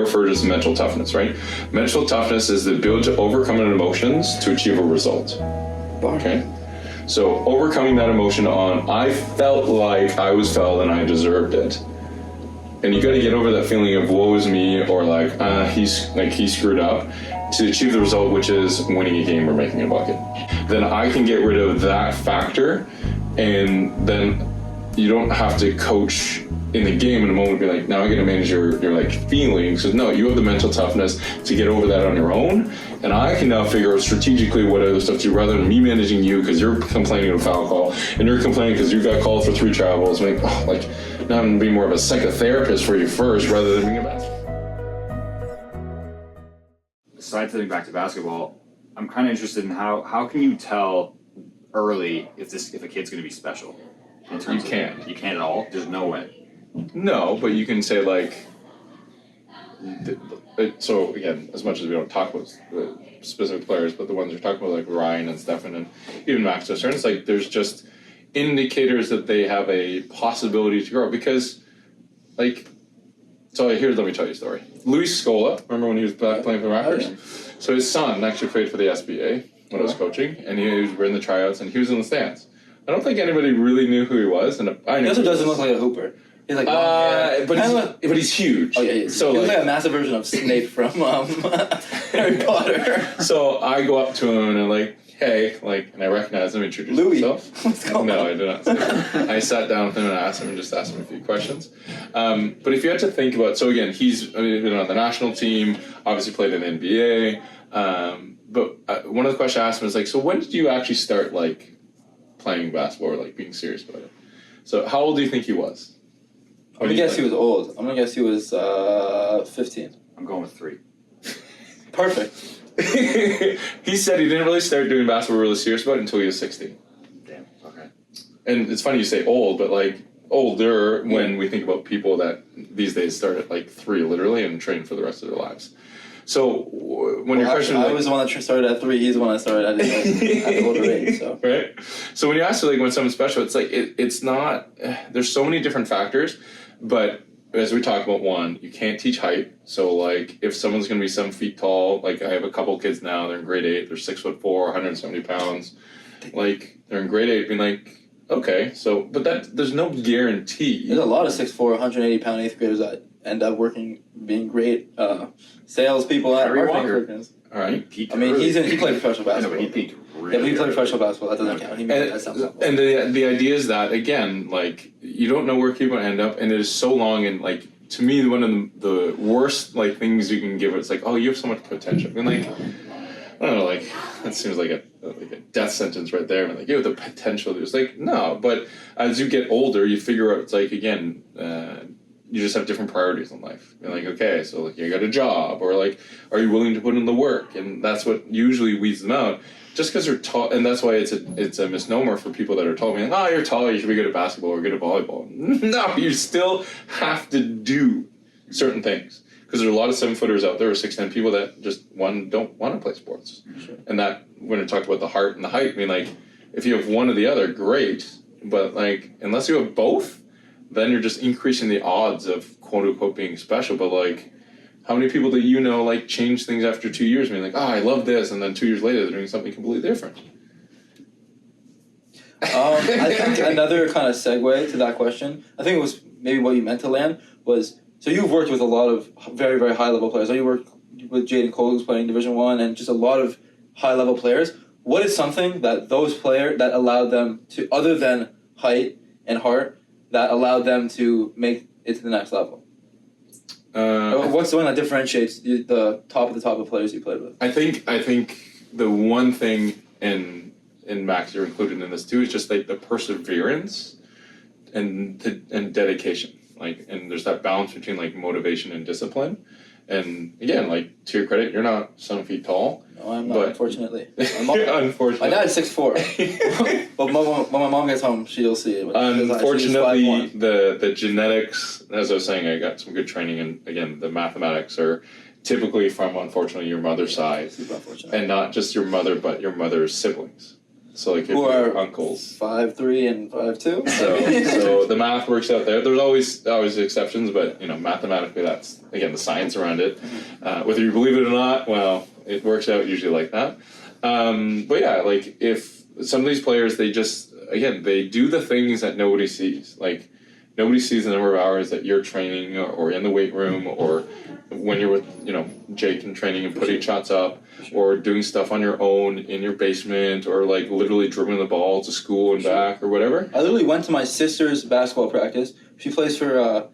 refer to as mental toughness, right? Mental toughness is the ability to overcome emotions to achieve a result. Okay? So overcoming that emotion on, I felt like I was felt and I deserved it. And you got to get over that feeling of woe is me, or he screwed up, to achieve the result, which is winning a game or making a bucket. Then I can get rid of that factor, and then you don't have to coach in the game in a moment, be like, now I got to manage your feelings. So no, you have the mental toughness to get over that on your own, and I can now figure out strategically what other stuff to do, rather than me managing you because you're complaining of a foul call, and you're complaining because you got called for 3 travels. Now I'm going to be more of a psychotherapist for you first, rather than being a best. Sidestepping back to basketball, I'm kind of interested in how can you tell early if a kid's going to be special? You can't at all. There's no way. No, but you can say so again, as much as we don't talk about specific players, but the ones we're talking about, like Ryan and Stefan and even Max to a certain, it's there's just indicators that they have a possibility to grow, because let me tell you a story. Luis Scola, remember when he was playing for the Raptors? So his son actually played for the SBA when I was coaching, and he was in the tryouts, and he was in the stands. I don't think anybody really knew who he was, and I knew. He also doesn't look like a hooper. He's but he's huge. Oh yeah. So he looks like a massive version of Snape from Harry Potter. So I go up to him and I'm hey, and I recognize him, introduce myself. What's going on? No, I did not. I sat down with him and asked him a few questions. But if you had to think about, so again, he's been on the national team, obviously played in the NBA. But one of the questions I asked him is so when did you actually start playing basketball or being serious about it? So how old do you think he was? I'm gonna guess he was old. I'm gonna guess he was 15. I'm going with 3. Perfect. He said he didn't really start doing basketball really serious about it until he was 16. Damn. Okay. And it's funny you say old, but older when we think about people that these days start at 3 literally and train for the rest of their lives. So when your question, I was the one that started at 3. He's the one that started at the older age. So right. So when you ask when someone's special, it's it's not. There's so many different factors, but as we talk about, one, you can't teach height. So if someone's going to be 7 feet tall, I have a couple kids now, they're in grade 8, they're 6'4", 170 pounds, they're in grade 8, being okay. So, but there's no guarantee. There's a lot of 6'4", 180-pound 8th graders that end up being great salespeople at marketing programs. All right. He played professional basketball. He peaked really. He played professional basketball. That doesn't count. He made that sound simple. And the idea is that again, you don't know where people end up, and it is so long. And to me, one of the worst things you can give it's oh, you have so much potential. I mean, I don't know, that seems like a death sentence right there. You have the potential. It's no, but as you get older, you figure out it's again. You just have different priorities in life. You're okay, so you got a job, or are you willing to put in the work? And that's what usually weeds them out. Just because they're tall, and that's why it's a misnomer for people that are tall. Being you're tall, you should be good at basketball or good at volleyball. No, you still have to do certain things, because there are a lot of 7-footers out there, or 6'10" people that just don't want to play sports. Sure. And that when we talk about the heart and the height, I mean if you have one or the other, great. But unless you have both, then you're just increasing the odds of quote unquote being special. But how many people that change things after 2 years? I mean I love this, and then 2 years later they're doing something completely different. I think another kind of segue to that question, I think it was maybe what you meant to land, was so you've worked with a lot of very, very high level players. So you worked with Jaden Cole, who's playing Division I, and just a lot of high level players. What is something that those players that allowed them to, other than height and heart, that allowed them to make it to the next level? What's the one that differentiates the top of players you played with? I think the one thing, and Max, you're included in this too, is just the perseverance and dedication. And there's that balance between motivation and discipline. And again, to your credit, you're not 7 feet tall. No, I'm not, unfortunately. Unfortunately. My dad's 6'4". But when my mom gets home, she'll see it. Unfortunately, the genetics, as I was saying, I got some good training, and again, the mathematics are typically from, unfortunately, your mother's side. Super unfortunate. And not just your mother, but your mother's siblings. So like if Who your are uncles. 5'3" and 5'2". So the math works out there. There's always exceptions, but mathematically that's again the science around it. Whether you believe it or not, well, it works out usually like that. But yeah, like if some of these players, they just they do the things that nobody sees. Like nobody sees the number of hours that you're training or in the weight room or when you're with Jake and training and putting shots up or doing stuff on your own in your basement or like literally dribbling the ball to school and back or whatever. I literally went to my sister's basketball practice. She plays for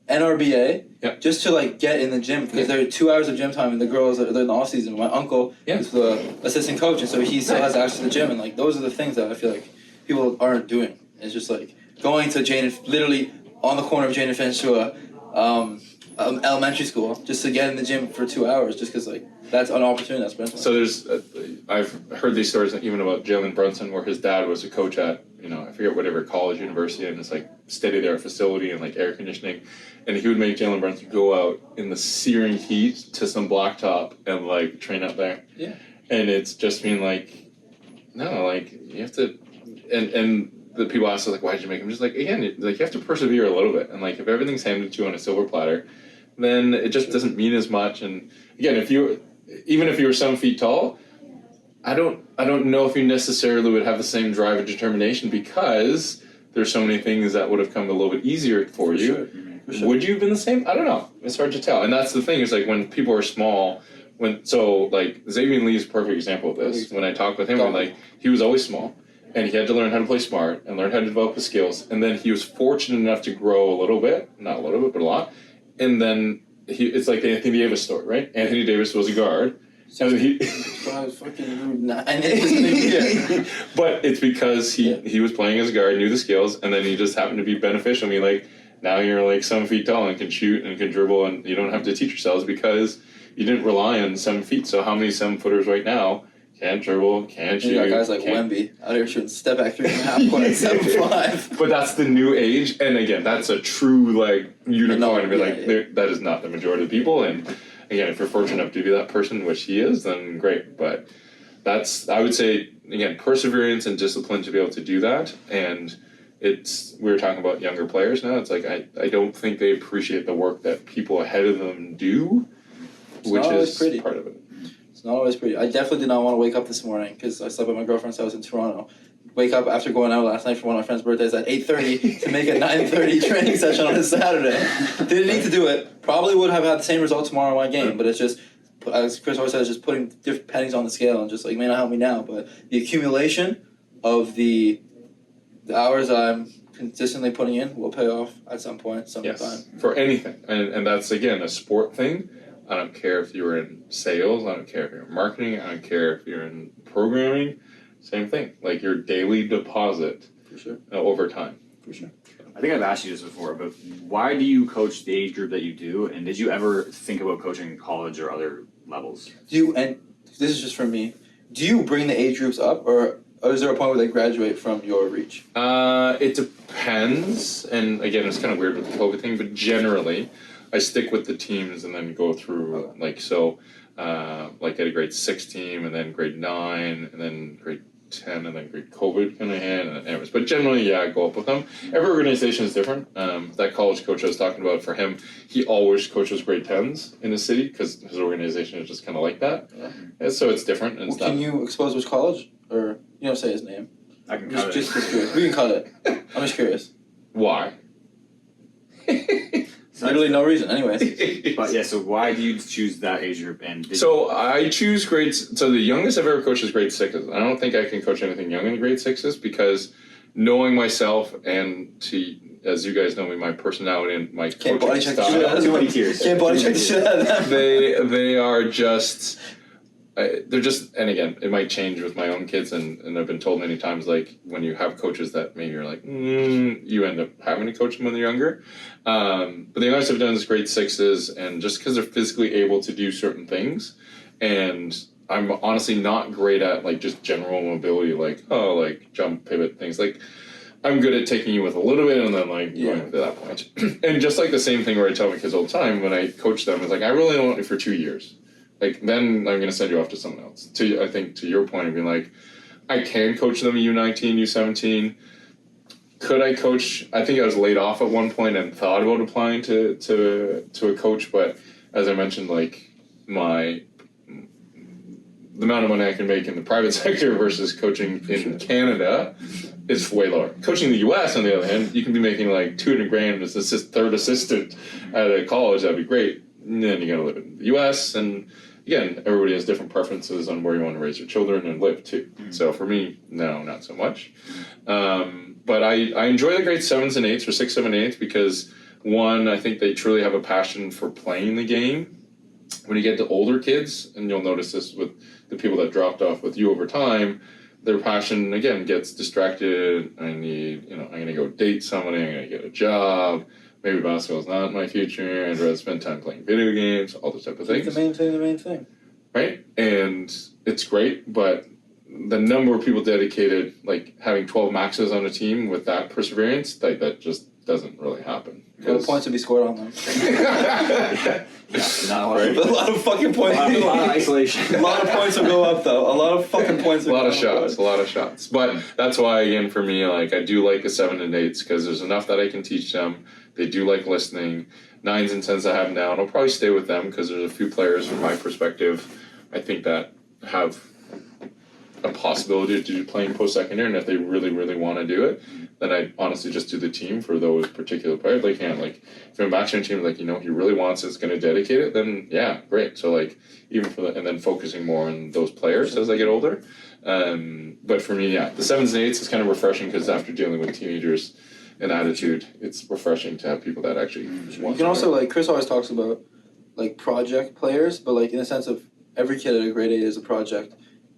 NRBA just to like get in the gym because there are 2 hours of gym time and the girls are in the off season. My uncle is the assistant coach and so he still has access to the gym and like those are the things that I feel like people aren't doing. It's just like going to literally on the corner of Jane and Finch to a elementary school just to get in the gym for 2 hours just because like that's an opportunity that's been. So there's I've heard these stories even about Jalen Brunson where his dad was a coach at I forget whatever college, university, and it's like state of the art facility and like air conditioning, and he would make Jalen Brunson go out in the searing heat to some blacktop and like train out there. Yeah. And it's just being like, no, like you have to, and the people ask us like, why did you make him? Just like again, like you have to persevere a little bit, and like if everything's handed to you on a silver platter, then it just doesn't mean as much. And again, even if you were 7 feet tall, I don't know if you necessarily would have the same drive and determination because there's so many things that would have come a little bit easier for you. Sure. Would you have been the same? I don't know. It's hard to tell. And that's the thing is like when people are small, like Xavier Lee is a perfect example of this. When I talked with him, like he was always small and he had to learn how to play smart and learn how to develop his skills. And then he was fortunate enough to grow a little bit, not a little bit, but a lot. And then it's like the Anthony Davis story, right? Anthony Davis was a guard. So he but it's because he was playing as a guard, knew the skills, and then he just happened to be beneficial. I mean, like now you're like 7 feet tall and can shoot and can dribble, and you don't have to teach yourselves because you didn't rely on 7 feet. So how many 7-footers right now can't dribble, can't shoot? You got guys like Wemby out here shooting step back 3.5 court at 7'5". But that's the new age, and again, that's a true like unicorn. That is not the majority of people, and again, if you're fortunate enough to be that person, which he is, then great. But I would say, again, perseverance and discipline to be able to do that. And we were talking about younger players now. It's like, I don't think they appreciate the work that people ahead of them do, which is part of it. It's not always pretty. I definitely did not want to wake up this morning because I slept at my girlfriend's house in Toronto. Wake up after going out last night for one of my friend's birthdays at 8:30 to make a 9:30 training session on a Saturday. Didn't need to do it. Probably would have had the same result tomorrow in my game, but it's just, as Chris always says, just putting different pennies on the scale and just like, may not help me now, but the accumulation of the hours I'm consistently putting in will pay off at some point, sometime. Yes, for anything. And that's, again, a sport thing. I don't care if you're in sales, I don't care if you're in marketing, I don't care if you're in programming. Same thing, like your daily deposit over time. For sure. I think I've asked you this before, but why do you coach the age group that you do? And did you ever think about coaching college or other levels? And this is just from me, do you bring the age groups up or is there a point where they graduate from your reach? It depends. And again, it's kind of weird with the COVID thing, but generally I stick with the teams and then go through like get a grade 6 team and then grade 9 and then grade 10 and then grade COVID kind of hit and anyways, but generally I go up with them. Every organization is different. That college coach I was talking about, for him, he always coaches grade 10s in the city because his organization is just kind of like that. And so it's different. And can you expose which college, or you don't say his name? I can cut it. Just curious. We can cut it. I'm just curious. Why? Literally no reason, anyways. But yeah, so why do you choose that age group? So I choose grades. So the youngest I've ever coached is grade 6s. I don't think I can coach anything young in grade 6s because knowing myself and as you guys know me, my personality and my coaching style. Too many tears. Can't body check the shit out of them. They are just. They're just, and again, it might change with my own kids, and I've been told many times, like, when you have coaches that maybe you're like, you end up having to coach them when they're younger. But the youngest I've done is grade 6s, and just because they're physically able to do certain things, and I'm honestly not great at, like, just general mobility, like jump, pivot, things. Like, I'm good at taking you with a little bit and then, like, going to that point. And just like the same thing where I tell my kids all the time when I coach them, is like, I really don't want you for 2 years. Like, then I'm going to send you off to someone else. I think to your point of being like, I can coach them U19, U17. Could I coach? I think I was laid off at one point and thought about applying to a coach, but as I mentioned, like the amount of money I can make in the private sector versus coaching in Canada is way lower. Coaching in the US, on the other hand, you can be making like $200,000 as third assistant at a college. That'd be great. And then you got to live in the US, and again, everybody has different preferences on where you want to raise your children and live too. So for me, no, not so much. But I enjoy the grade 7s and 8s, or 6, 7, 8, because one, I think they truly have a passion for playing the game. When you get to older kids, and you'll notice this with the people that dropped off with you over time, their passion, again, gets distracted. I'm going to go date somebody, I'm going to get a job, maybe basketball's not my future, I'd rather spend time playing video games, all those type of things. The main thing. Right? And it's great, but the number of people dedicated, like having 12 maxes on a team with that perseverance, like that just doesn't really happen. No points to be scored on them. Not a lot of fucking points. A lot of isolation. A lot of points will go up though. A lot of fucking points. A lot of shots. But that's why, again, for me, like I do like the 7 and 8s because there's enough that I can teach them. They do like listening. 9s and 10s I have now, and I'll probably stay with them because there's a few players from my perspective I think that have a possibility to do playing post-secondary, and if they really, really want to do it, then I honestly just do the team for those particular players. They can't, like, if I'm matching a team, like, he really wants it, is going to dedicate it, then yeah, great. So, like, even for and then focusing more on those players as I get older. But for me, yeah, the 7s and 8s is kind of refreshing because after dealing with teenagers and attitude, it's refreshing to have people that actually want You can also, like, Chris always talks about, like, project players, but, like, in the sense of every kid at a grade 8 is a project.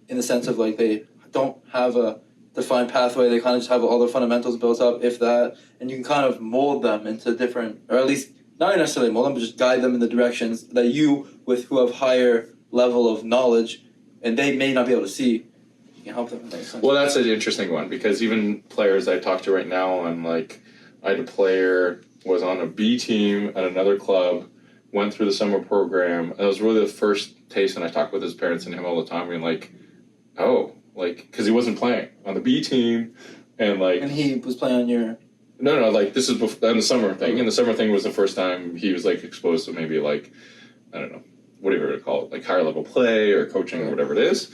In the sense of, like, they don't have a defined pathway, they kind of just have all their fundamentals built up, if that, and you can kind of mold them into different, or at least, not necessarily mold them, but just guide them in the directions that you, who have higher level of knowledge, and they may not be able to see, you can help them in that sense. Well, that's an interesting one, because even players I talk to right now, I'm like, I had a player, was on a B team at another club, went through the summer program, and it was really the first taste, and I talk with his parents and him all the time, being like, oh, like, because he wasn't playing on the B team, and like... And he was playing on your... No, like, this is before, on the summer thing, and the summer thing was the first time he was, like, exposed to maybe, like, I don't know, whatever to call it, like, higher level play or coaching or whatever it is,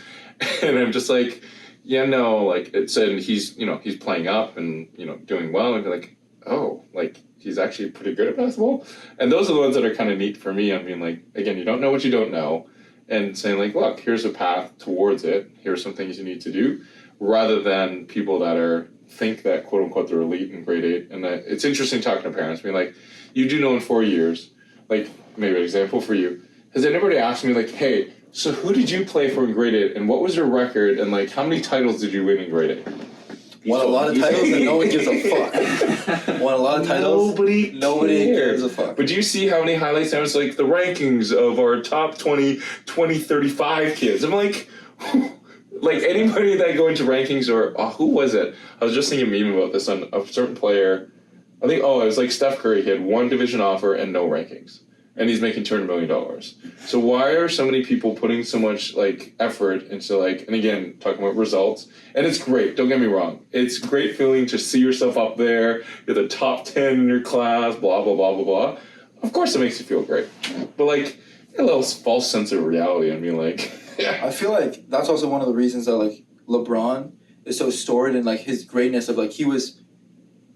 and I'm just like, yeah, no, like, it said he's playing up and, doing well, and I'd be like, oh, like, he's actually pretty good at basketball, and those are the ones that are kind of neat for me. I mean, like, again, you don't know what you don't know, and saying, like, look, here's a path towards it. Here's some things you need to do, rather than people that think that, quote unquote, they're elite in grade 8. And that it's interesting talking to parents, being like, you do know in 4 years, like, maybe an example for you. Has anybody asked me, like, hey, so who did you play for in grade 8, and what was your record, and like, how many titles did you win in grade 8? Won a lot of titles and no one gives a fuck. Won a lot of titles. Nobody gives a fuck. But do you see how many highlights now? It's like the rankings of our top 35 kids. I'm like, like anybody that go into rankings or who was it? I was just thinking a meme about this on a certain player. I think it was like Steph Curry. He had 1 division offer and no rankings, and he's making $200 million. So why are so many people putting so much like effort into like, and again, talking about results, and it's great, don't get me wrong. It's a great feeling to see yourself up there, you're the top 10 in your class, blah, blah, blah, blah, blah. Of course it makes you feel great. But like, a little false sense of reality, I mean like, yeah. I feel like that's also one of the reasons that like LeBron is so storied in like his greatness of like, he was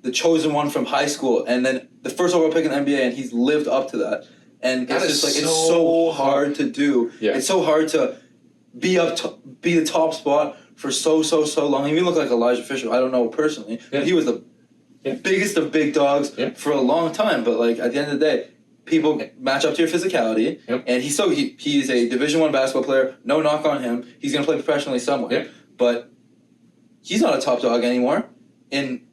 the chosen one from high school, and then the first overall pick in the NBA, and he's lived up to that. And it's just like, it's so hard to do. Yeah. It's so hard to be the top spot for so long. I mean, you look like Elijah Fisher. I don't know personally, but he was the biggest of big dogs for a long time. But like at the end of the day, people match up to your physicality, and he's a Division I basketball player. No knock on him. He's gonna play professionally somewhere, but he's not a top dog anymore in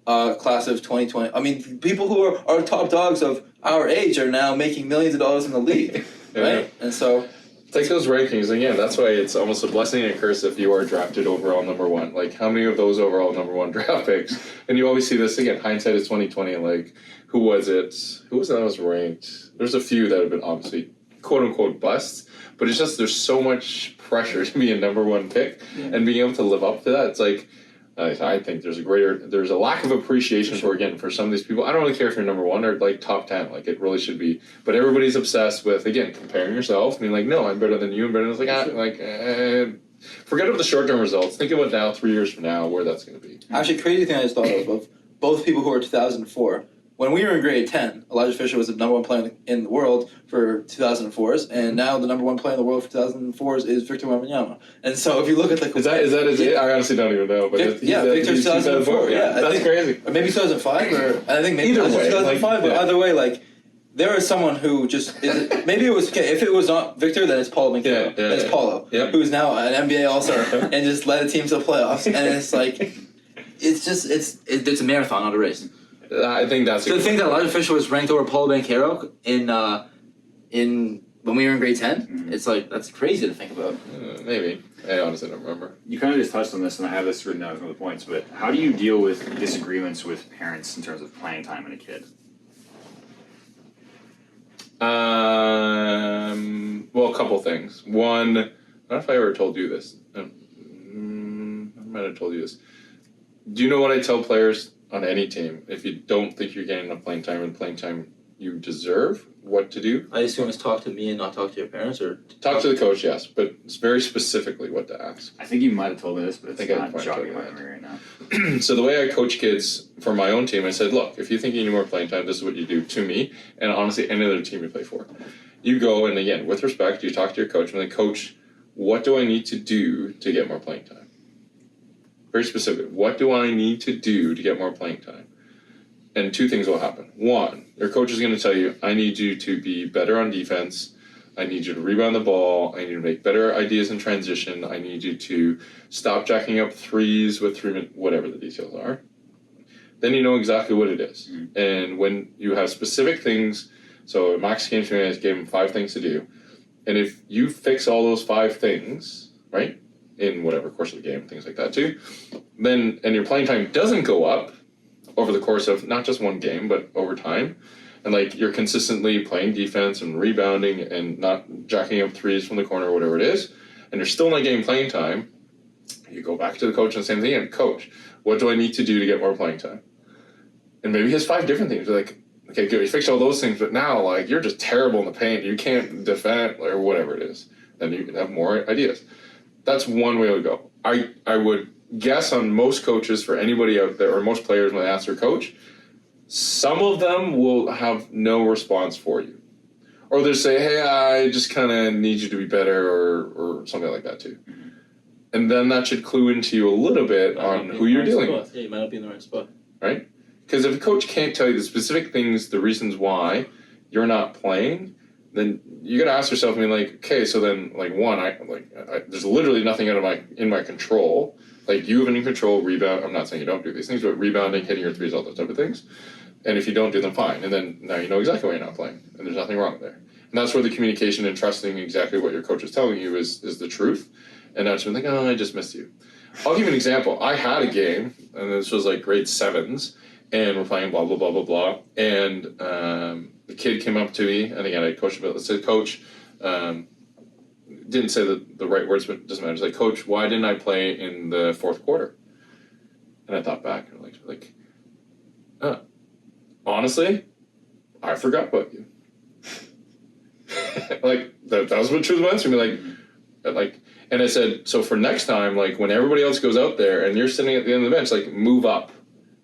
class of 2020. I mean, people who are top dogs of our age are now making millions of dollars in the league, right? And so it's like those rankings again. That's why it's almost a blessing and a curse if you are drafted overall number 1. Like, how many of those overall number 1 draft picks? And you always see this again. Hindsight is 2020. Like, who was it? Who was that was ranked? There's a few that have been obviously quote unquote busts, but it's just there's so much pressure to be a number one pick, and being able to live up to that, it's like I think there's a lack of appreciation for some of these people. I don't really care if you're number one or like top 10, like it really should be, but everybody's obsessed with, again, comparing yourself. I mean, like, no, I'm better than you, I'm better than, forget about the short-term results. Think about now, 3 years from now, where that's going to be. Actually, crazy thing I just thought of both people who were 2004. When we were in grade 10, Elijah Fisher was the number one player in the world for 2004s, and now the number one player in the world for 2004s is Victor Wembanyama. And so if you look at the... Is that it? I honestly don't even know. But Victor 2004, yeah. That's crazy. Or maybe 2005, or I think maybe either way, 2005, but either way, like, there is someone who just... maybe it was... Okay, if it was not Victor, then it's Paulo Banchero. Then it's Paulo, who's now an NBA All-Star and just led a team to the playoffs. And it's like... It's a marathon, not a race. I think that's the thing that Elijah Fisher was ranked over Paulo Banchero in when we were in grade 10. It's like, that's crazy to think about. Maybe. I honestly don't remember. You kind of just touched on this, and I have this written down as one of the points. But how do you deal with disagreements with parents in terms of playing time in a kid? Well, a couple things. One, I don't know if I ever told you this. I might have told you this. Do you know what I tell players on any team? If you don't think you're getting enough playing time and playing time you deserve, what to do? I assume it's talk to me and not talk to your parents, or talk to the coach, yes, but it's very specifically what to ask. I think you might have told me this, but it's not jogging my memory right now. So the way I coach kids for my own team, I said, look, if you think you need more playing time, this is what you do to me, and honestly, any other team you play for. You go, and again, with respect, you talk to your coach, and then, coach, what do I need to do to get more playing time? Very specific. What do I need to do to get more playing time? And two things will happen. One, your coach is going to tell you, I need you to be better on defense. I need you to rebound the ball. I need you to make better ideas in transition. I need you to stop jacking up threes with whatever the details are. Then you know exactly what it is. Mm-hmm. And when you have specific things, so Max came to me and I gave him 5 things to do. And if you fix all those 5 things, right, in whatever course of the game, things like that too, then, and your playing time doesn't go up over the course of not just one game, but over time, and like you're consistently playing defense and rebounding and not jacking up threes from the corner or whatever it is, and you're still not getting playing time, you go back to the coach and the same thing, and coach, what do I need to do to get more playing time? And maybe he has 5 different things. You're like, okay, good, you fixed all those things, but now like you're just terrible in the paint, you can't defend or whatever it is. Then you can have more ideas. That's one way to go. I would guess on most coaches, for anybody out there, or most players when they ask their coach, some of them will have no response for you. Or they'll say, hey, I just kind of need you to be better, or something like that too. Mm-hmm. And then that should clue into you a little bit on who you're dealing with. Yeah, you might not be in the right spot. Right? Because if a coach can't tell you the specific things, the reasons why you're not playing, then you got to ask yourself, I mean, like, okay, so then, like, one, there's literally nothing in my control. Like, you have any control, rebound. I'm not saying you don't do these things, but rebounding, hitting your threes, all those type of things. And if you don't do them, fine. And then now you know exactly why you're not playing, and there's nothing wrong there. And that's where the communication and trusting exactly what your coach is telling you is the truth. And not just being like, oh, I just missed you. I'll give you an example. I had a game, and this was like grade 7s, and we're playing blah, blah, blah, blah, blah. And the kid came up to me, and again, I coached him, but said, Coach, didn't say the right words, but it doesn't matter. It's like, Coach, why didn't I play in the 4th quarter? And I thought back, and honestly, I forgot about you. Like, that was what truth was to me. Like, and I said, so for next time, like, when everybody else goes out there and you're sitting at the end of the bench, like, move up.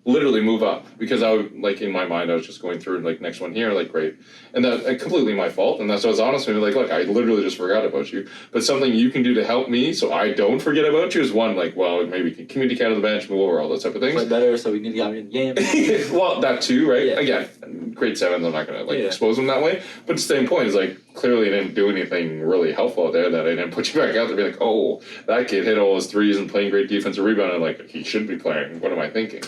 Literally move up, because I would, like, in my mind, I was just going through, like, next one here, like, great. And that completely my fault, and that's what I was honest with me, like, look, I literally just forgot about you. But something you can do to help me so I don't forget about you is one, like, well, maybe we can communicate on the bench, move over, all those type of things. Play better, so we need to get in the game. Well, that too, right? Yeah. Again, grade 7s, I'm not going to, expose them that way. But the same point is, like, clearly I didn't do anything really helpful out there that I didn't put you back out there be like, oh, that kid hit all his threes and playing great defensive rebound, and like, he should be playing. What am I thinking?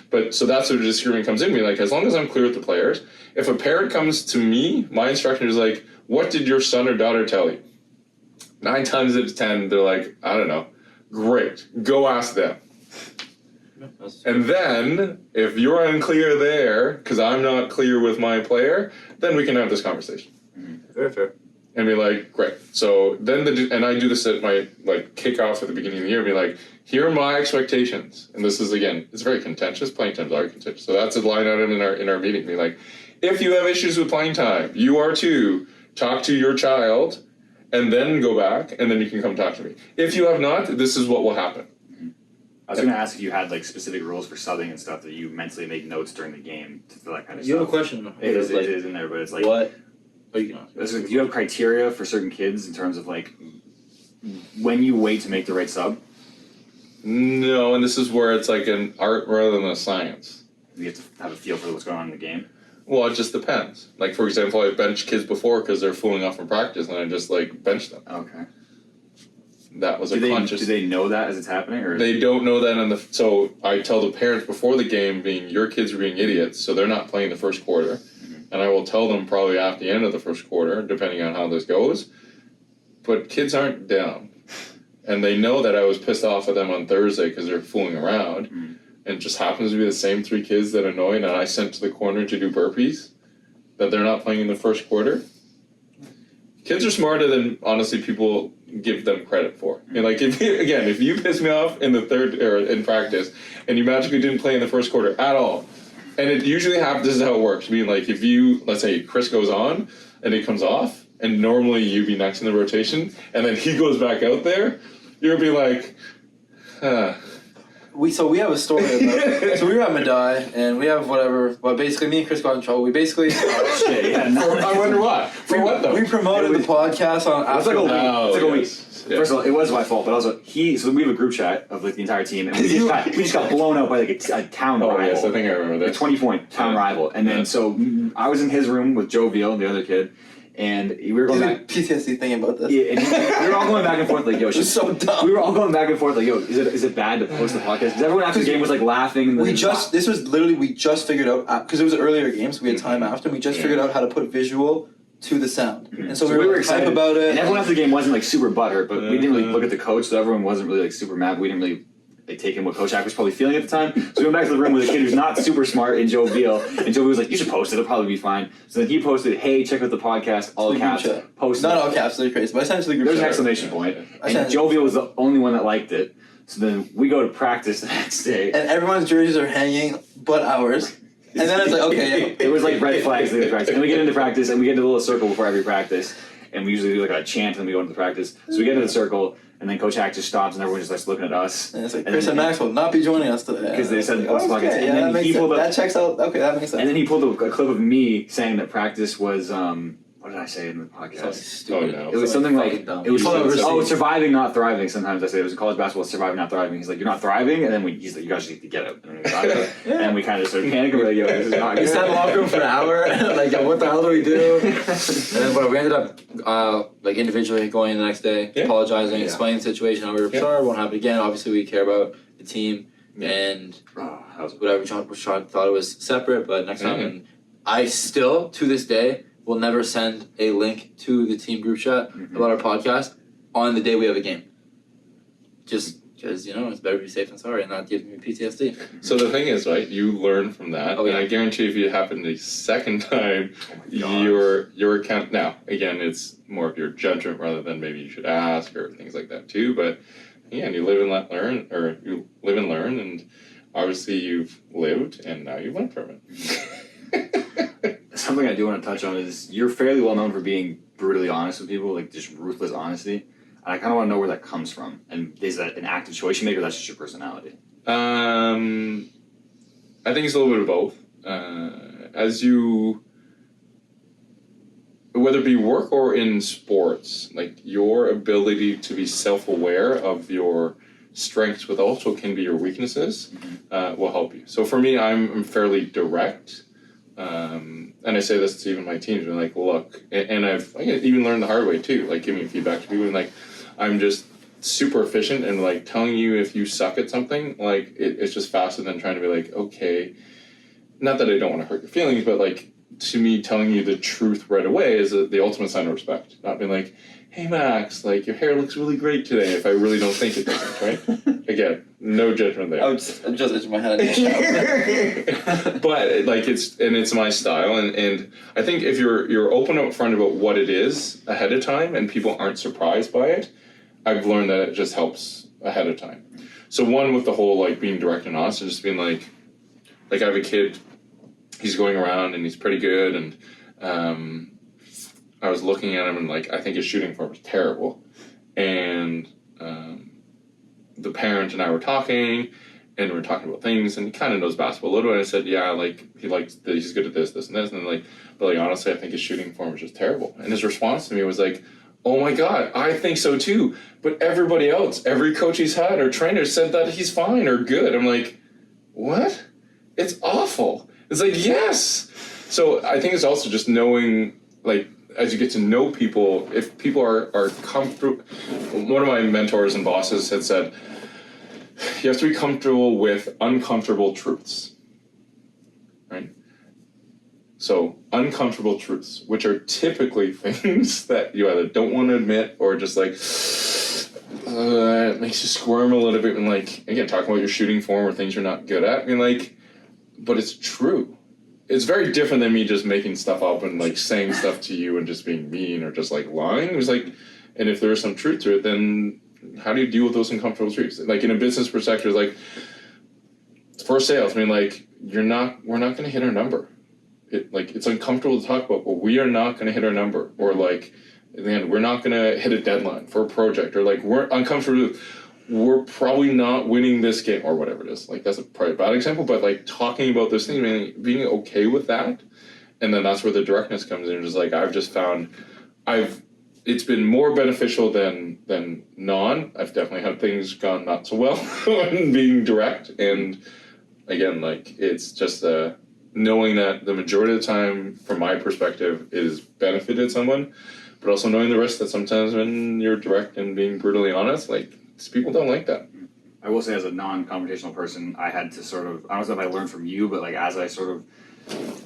But so that's where the disagreement comes in. Me, like, as long as I'm clear with the players, if a parent comes to me, my instruction is like, what did your son or daughter tell you? 9 times out of 10, they're like, I don't know. Great. Go ask them. And then, if you're unclear there, because I'm not clear with my player, then we can have this conversation. Very fair. and be like, great. So then and I do this at my like kickoff at the beginning of the year, be like, here are my expectations. And this is, again, it's very contentious. Playing times are contentious. So that's a line item in our meeting. Be like, if you have issues with playing time, you are to talk to your child and then go back, and then you can come talk to me. If you have not, this is what will happen. I was going to ask if you had like specific rules for subbing and stuff that you mentally make notes during the game for that kind of You stuff. have a question. It is in there, but it's like what? Oh, you can ask. Do you have criteria for certain kids in terms of like when you wait to make the right sub? No, and this is where it's like an art rather than a science. You have to have a feel for what's going on in the game. Well, it just depends. Like, for example, I benched kids before because they're fooling off in practice, and I just like benched them. Okay. That was Do they know that as it's happening, or they don't know that so I tell the parents before the game, being your kids are being idiots, so they're not playing the first quarter, and I will tell them probably at the end of the first quarter, depending on how this goes. But kids aren't down, and they know that I was pissed off at them on Thursday because they're fooling around, and it just happens to be the same 3 kids that annoyed, and I sent to the corner to do burpees, that they're not playing in the first quarter. Kids are smarter than honestly people give them credit for. I mean, like if you piss me off in the third or in practice and you magically didn't play in the first quarter at all, and it usually happens, this is how it works. I mean, like if you, let's say Chris goes on and it comes off, and normally you'd be next in the rotation, and then he goes back out there, you'll be like, We have a story about so we were at Madai and we have whatever, but basically me and Chris got in trouble. We basically I wonder what. For what though? we promoted the podcast on It's like a week. It's like a week. Yeah. First of all, it was my fault, but also so we have a group chat of like the entire team, and we just got blown out by like a town rival. Yes, I think I remember A this. 20-point town rival, and then so I was in his room with Joe Veal, the other kid, and we were going back. PTSD thing about this. Yeah, and we were all going back and forth like, yo, It's so dumb. we were all going back and forth like, yo, is it bad to post the podcast? Because everyone after the game was like laughing. And We just figured out, because it was an earlier game, so we had time after, and we just figured out how to put visual to the sound. And so we were excited about it. And everyone after the game wasn't like super butthurt, but we didn't really look at the coach, so everyone wasn't really like super mad. We didn't really like take in what Coach Ack was probably feeling at the time. So we went back to the room with a kid who's not super smart in Joe Veal, and Joe Veal was like, you should post it, it'll probably be fine. So then he posted, hey, check out the podcast, all caps, post it. Not all caps, they're crazy, but I sent it to the group There's an chat. exclamation point. And Joe Veal was the only one that liked it. So then we go to practice the next day. And everyone's jerseys are hanging but ours. And then it's like, okay, It was like red flags in the practice. And we get into practice, and we get into a little circle before every practice. And we usually do like a chant, and then we go into the practice. So we get into the circle, and then Coach Hack just stops, and everyone just starts looking at us. and it's like, Chris and Max will not be joining us today. Because they said post podcast. Okay, And then he pulled up, that checks out. Okay, that makes sense. and then he pulled a clip of me saying that practice was what did I say in the podcast? Stupid. Oh, no. It was something like dumb. it was Oh, surviving, not thriving. Sometimes I say it was in college basketball, surviving, not thriving. He's like, you're not thriving, and then he's like, you guys just need to get out. And we kind of started panicking. We're like, yo, this is not We good. sat in the locker room for an hour, like, what the hell do we do? And then we ended up, like, individually going the next day, apologizing, explaining the situation, how we were sorry, it won't happen again. Obviously, we care about the team, and whatever John thought it was separate, but next time, and I still, to this day, will never send a link to the team group chat about our podcast on the day we have a game. Just because, it's better to be safe than sorry, and that gives me PTSD. So the thing is, right, you learn from that, and I guarantee if it happened a second time, your account, now, again, it's more of your judgment rather than maybe you should ask or things like that too, but yeah, and you live and learn, and obviously you've lived, and now you've learned from it. Something I do want to touch on is you're fairly well known for being brutally honest with people, like just ruthless honesty. And I kind of want to know where that comes from. And is that an active choice you make, or that's just your personality? I think it's a little bit of both. Whether it be work or in sports, like your ability to be self-aware of your strengths, but also can be your weaknesses, will help you. So for me, I'm fairly direct. And I say this to even my teams, and like, look, and I even learned the hard way too, like giving feedback to people, and like, I'm just super efficient, and like telling you if you suck at something, like it's just faster than trying to be like, okay, not that I don't want to hurt your feelings, but like, to me, telling you the truth right away is the ultimate sign of respect. Not being like, hey Max, like your hair looks really great today, if I really don't think it doesn't, right? Again, no judgment there. I would just itch my head. But like it's my style, and I think if you're open up front about what it is ahead of time and people aren't surprised by it, I've learned that it just helps ahead of time. So one with the whole like being direct and honest and just being like I have a kid, he's going around and he's pretty good, and I was looking at him and like I think his shooting form was terrible, and the parent and I were talking, and we were talking about things, and he kind of knows basketball a little bit, and I said, yeah, like he likes this, he's good at this, and this, and then but like honestly I think his shooting form was just terrible. And his response to me was like, oh my God, I think so too, but everybody else, every coach he's had or trainer said that he's fine or good. I'm like, what? It's awful. It's like, yes. So I think it's also just knowing, like, as you get to know people, if people are comfortable. One of my mentors and bosses had said, you have to be comfortable with uncomfortable truths, right? So uncomfortable truths, which are typically things that you either don't want to admit or just like, it makes you squirm a little bit, and like, again, talking about your shooting form or things you're not good at, I mean, like, but it's true. It's very different than me just making stuff up and like saying stuff to you and just being mean or just like lying. It was like, and if there is some truth to it, then how do you deal with those uncomfortable truths? Like in a business perspective, like for sales, I mean, like we're not going to hit our number. It's uncomfortable to talk about, but we are not going to hit our number, or like, again, we're not going to hit a deadline for a project, or like we're uncomfortable. We're probably not winning this game or whatever it is. Like that's probably a bad example, but like talking about those things, being okay with that, and then that's where the directness comes in. Just like I've just found, it's been more beneficial than non. I've definitely had things gone not so well in being direct, and again, like it's just knowing that the majority of the time, from my perspective, is benefited someone, but also knowing the risk that sometimes when you're direct and being brutally honest, like. People don't like that. I will say, as a non-conversational person, I had to sort of, I don't know if I learned from you, but like as I sort of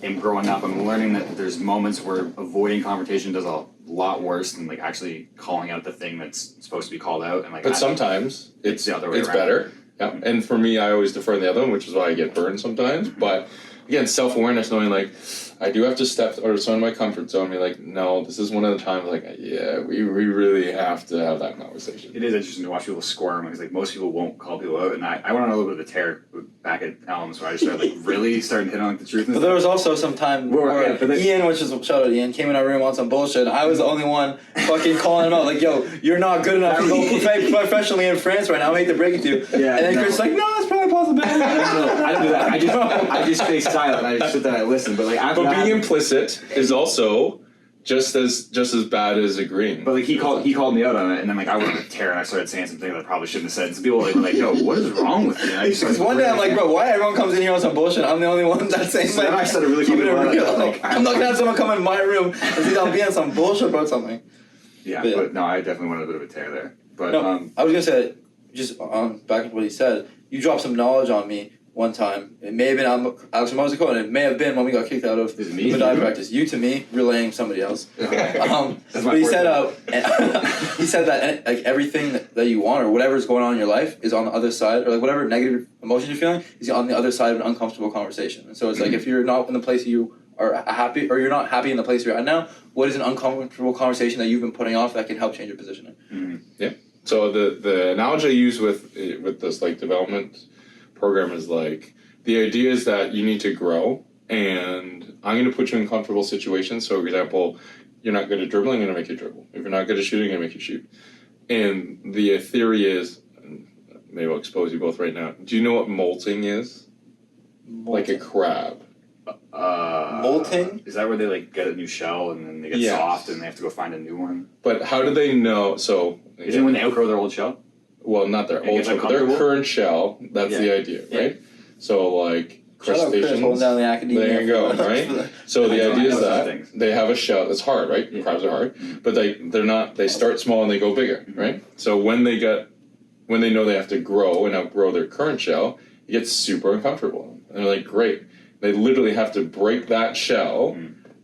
am growing up, I'm learning that there's moments where avoiding confrontation does a lot worse than like actually calling out the thing that's supposed to be called out. And like, but sometimes it's the other way it's around. Better. Yeah. Mm-hmm. And for me, I always defer the other one, which is why I get burned sometimes. Mm-hmm. But again, self-awareness, knowing like I do have to step or some of my comfort zone, be like, no, this is one of the times like, yeah, we really have to have that conversation. It is interesting to watch people squirm, because like most people won't call people out, and I went on a little bit of a tear back at Elms where I just started like really starting to hit on like the truth. But there was also some time where Ian, which is shout out Ian, came in our room on some bullshit. I was the only one fucking calling him out, like, yo, you're not good enough to go professionally in France right now. I hate to break it to you. Yeah, and then Chris is like, no, that's probably a possibility. I don't do that. I just stay silent. I just sit there and I listen. But like, but being implicit is also just as bad as agreeing. But like he called me out on it, and then like I went on a tear and I started saying something that I probably shouldn't have said. And some people were like, yo, what is wrong with you? Because one day I'm like, bro, why everyone comes in here on some bullshit? I'm the only one that's saying so like, I started really keeping it real. Like, I'm not gonna have someone come in my room and think I'll be on some bullshit about something. Yeah, but no, I definitely went on a bit of a tear there. But no, I was gonna say, just back to what he said, you dropped some knowledge on me one time. It may have been Alex Mozico, and it may have been when we got kicked out of the dive practice. You to me, relaying somebody else. But he said, he said that like everything that you want or whatever's going on in your life is on the other side, or like whatever negative emotion you're feeling is on the other side of an uncomfortable conversation. And so it's like if you're not in the place you are happy, or you're not happy in the place you're at now, what is an uncomfortable conversation that you've been putting off that can help change your positioning? Mm-hmm. Yeah. So the analogy I use with this like development program is like, the idea is that you need to grow, and I'm going to put you in comfortable situations. So, for example, you're not good at dribbling, I'm going to make you dribble. If you're not good at shooting, I'm going to make you shoot. And the theory is, maybe I'll expose you both right now. Do you know what molting is? Molting. Like a crab. Molting? Is that where they like get a new shell and then they get soft and they have to go find a new one? But how do they know? So is it when they outgrow their old shell? Well, not their old shell, but their current shell. That's the idea, right? So like crustaceans. Holding down the academia. There you go, right? So the idea is that they have a shell that's hard, right? Yeah. Crabs are hard, but they're not. They start small and they go bigger, right? So when they know they have to grow and outgrow their current shell, it gets super uncomfortable, and they're like, great. They literally have to break that shell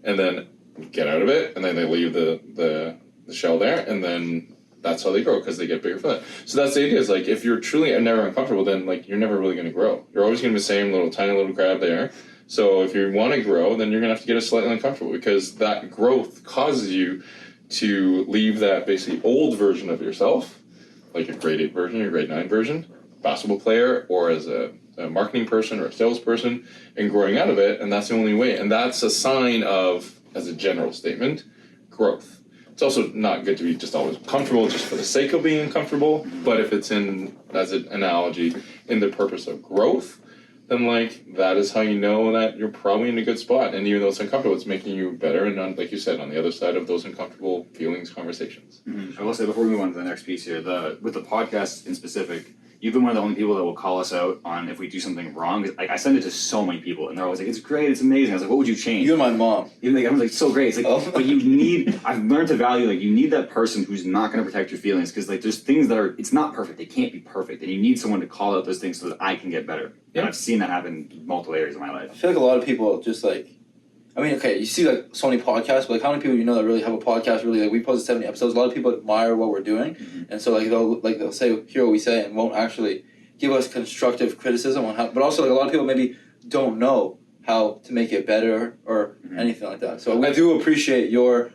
and then get out of it, and then they leave the shell there, and then that's how they grow, because they get bigger for that. So that's the idea, is like, if you're truly never uncomfortable, then like you're never really going to grow. You're always going to be the same little tiny little crab there. So if you want to grow, then you're going to have to get it slightly uncomfortable, because that growth causes you to leave that basically old version of yourself, like a grade 8 version, your grade 9 version, basketball player, or as a marketing person or a salesperson, and growing out of it. And that's the only way. And that's a sign of, as a general statement, growth. It's also not good to be just always comfortable just for the sake of being comfortable, but if it's in, as an analogy, in the purpose of growth, then like that is how you know that you're probably in a good spot. And even though it's uncomfortable, it's making you better, and on, like you said, on the other side of those uncomfortable feelings, conversations. I will say, before we move on to the next piece here, with the podcast in specific, you've been one of the only people that will call us out on if we do something wrong. Like, I send it to so many people, and they're always like, "It's great, it's amazing." I was like, "What would you change?" You and my mom. Even like, I was like, "So great." It's like, but you need. I've learned to value, like, you need that person who's not going to protect your feelings, because like there's things that are, it's not perfect. They can't be perfect, and you need someone to call out those things so that I can get better. Yeah. And I've seen that happen in multiple areas of my life. I feel like a lot of people just like, I mean, okay, you see like so many podcasts, but like how many people you know that really have a podcast? Really, like we posted 70 episodes. A lot of people admire what we're doing, and so like they'll say, hear what we say, and won't actually give us constructive criticism on how. But also, like a lot of people maybe don't know how to make it better or anything like that. So I do appreciate your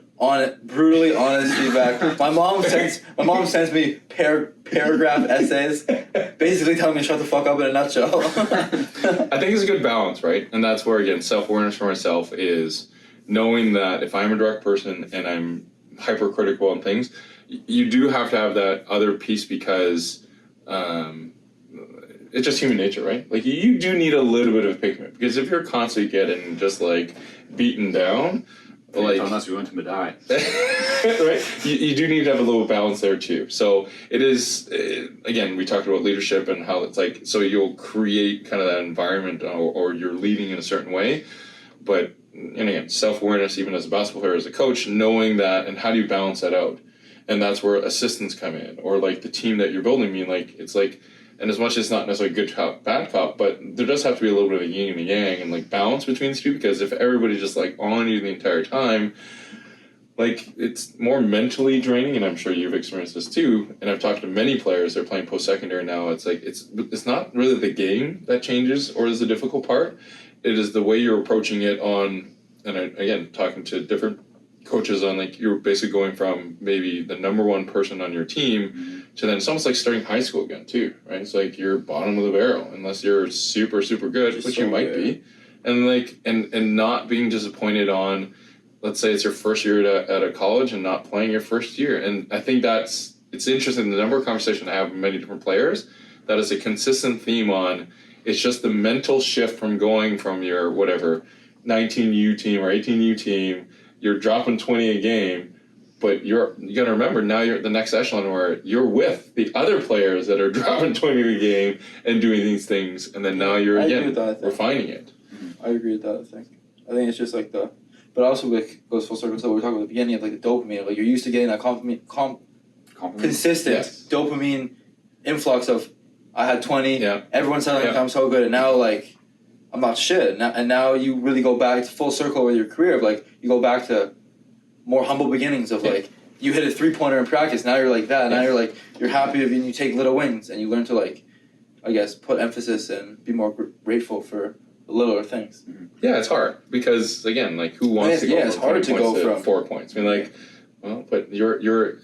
brutally honest feedback. My mom sends me paragraph essays, basically telling me to shut the fuck up in a nutshell. I think it's a good balance, right? And that's where, again, self-awareness for myself is knowing that if I'm a direct person and I'm hypercritical on things, you do have to have that other piece, because it's just human nature, right? Like, you do need a little bit of pick me, because if you're constantly getting just like beaten down, like, unless we went to Madai. right? You do need to have a little balance there too. So it is, again, we talked about leadership and how it's like, so you'll create kind of that environment, or you're leading in a certain way. But, and again, self-awareness, even as a basketball player, as a coach, knowing that, and how do you balance that out? And that's where assistants come in, or like the team that you're building. I mean, like, it's like, and as much as it's not necessarily good cop, bad cop, but there does have to be a little bit of a yin and a yang, and like balance between these two, because if everybody's just like on you the entire time, like, it's more mentally draining. And I'm sure you've experienced this too. And I've talked to many players that are playing post-secondary now. It's like, it's not really the game that changes or is the difficult part. It is the way you're approaching it on, and again, talking to different coaches on, like, you're basically going from maybe the number one person on your team to then it's almost like starting high school again too, right? It's like you're bottom of the barrel unless you're super, super good, which you might be. And like, and not being disappointed on, let's say it's your first year at a college and not playing your first year. And I think it's interesting, the number of conversations I have with many different players, that is a consistent theme on, it's just the mental shift from going from your whatever 19U team or 18U team, you're dropping 20 a game, but you got to remember, now you're at the next echelon where you're with the other players that are dropping 20 a game and doing these things, and then now you're again refining it. I agree with that. I think it's just like but also like goes full circle to what we were talking about at the beginning of like the dopamine. Like, you're used to getting that consistent dopamine influx of, I had 20. Yeah. Everyone's telling me I'm so good, and now like I'm not shit. And now you really go back to full circle with your career of like, you go back to more humble beginnings of like, you hit a 3-pointer in practice. Now you're like that. Now you're like, you're happy if you take little wins, and you learn to like, I guess, put emphasis and be more grateful for the littler things. Yeah, it's hard because again, like, who wants to go it's from hard to go from 4 points? I mean, like, well, but you're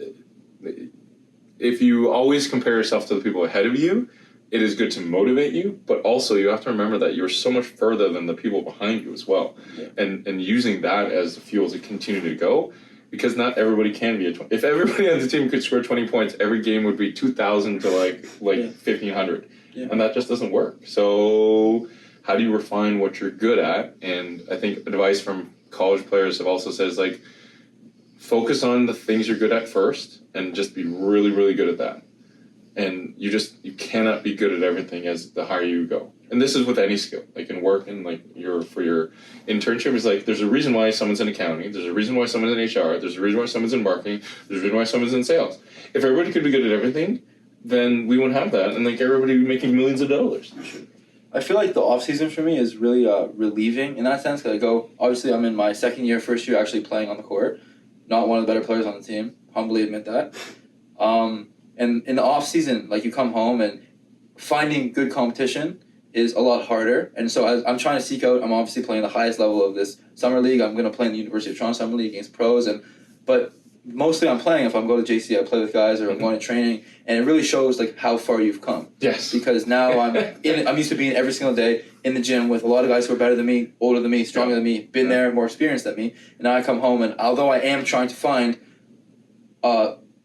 if you always compare yourself to the people ahead of you, it is good to motivate you, but also you have to remember that you're so much further than the people behind you as well. And using that as the fuel to continue to go, because not everybody can be a 20. If everybody on the team could score 20 points, every game would be 2,000 to like 1,500. And that just doesn't work. So how do you refine what you're good at? And I think advice from college players have also said is like, focus on the things you're good at first and just be really, really good at that. And you cannot be good at everything as the higher you go. And this is with any skill, like in work and like for your internship, is like, there's a reason why someone's in accounting, there's a reason why someone's in HR, there's a reason why someone's in marketing, there's a reason why someone's in sales. If everybody could be good at everything, then we wouldn't have that, and like everybody would be making millions of dollars. I feel like the off season for me is really relieving in that sense. Cause obviously I'm in my first year actually playing on the court. Not one of the better players on the team. Humbly admit that. And in the off season, like you come home and finding good competition is a lot harder. And so as I'm trying to seek out, I'm obviously playing the highest level of this summer league. I'm going to play in the University of Toronto Summer League against pros. But mostly I'm playing, if I'm going to JC, I play with guys or I'm going to training. And it really shows like how far you've come. Yes. Because now I'm used to being every single day in the gym with a lot of guys who are better than me, older than me, stronger than me, been there, more experienced than me. And now I come home and although I am trying to find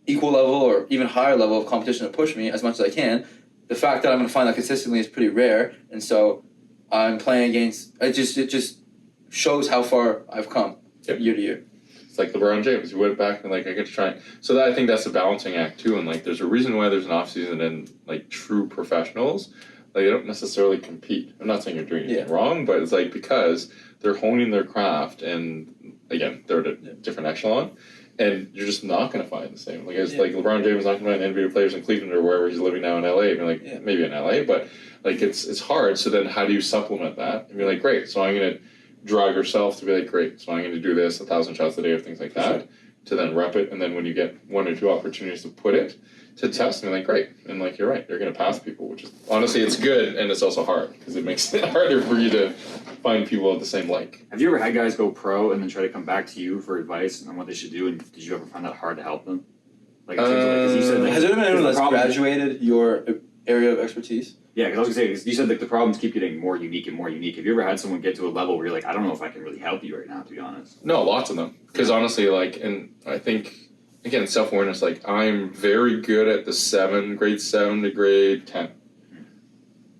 equal level or even higher level of competition to push me as much as I can, the fact that I'm going to find that consistently is pretty rare. And so I'm playing against, it just shows how far I've come year to year. It's like LeBron James. You went back and like I get to try. So that I think that's a balancing act too. And like there's a reason why there's an off season and like true professionals, like they don't necessarily compete. I'm not saying you're doing anything wrong, but it's like because they're honing their craft and again they're at a different echelon. And you're just not going to find the same. Like, like LeBron James not going to find NBA players in Cleveland or wherever he's living now in LA. I mean, like, maybe in LA, but like it's hard. So then how do you supplement that? And be like, great. So I'm going to drag yourself to be like, great. So I'm going to do this 1,000 shots a day or things like that to then rep it. And then when you get 1 or 2 opportunities to put it to test, and like, great. And like, you're right. You're going to pass people, which is honestly, it's good. And it's also hard because it makes it harder for you to find people of the same like. Have you ever had guys go pro and then try to come back to you for advice on what they should do? And did you ever find that hard to help them? Like, because you said, like, has there been anyone that's graduated your area of expertise? Yeah, because I was going to say, you said like the problems keep getting more unique and more unique. Have you ever had someone get to a level where you're like, I don't know if I can really help you right now, to be honest? No, lots of them. Because honestly, like, and I think, again, self-awareness, like, I'm very good at the grade 7 to grade 10.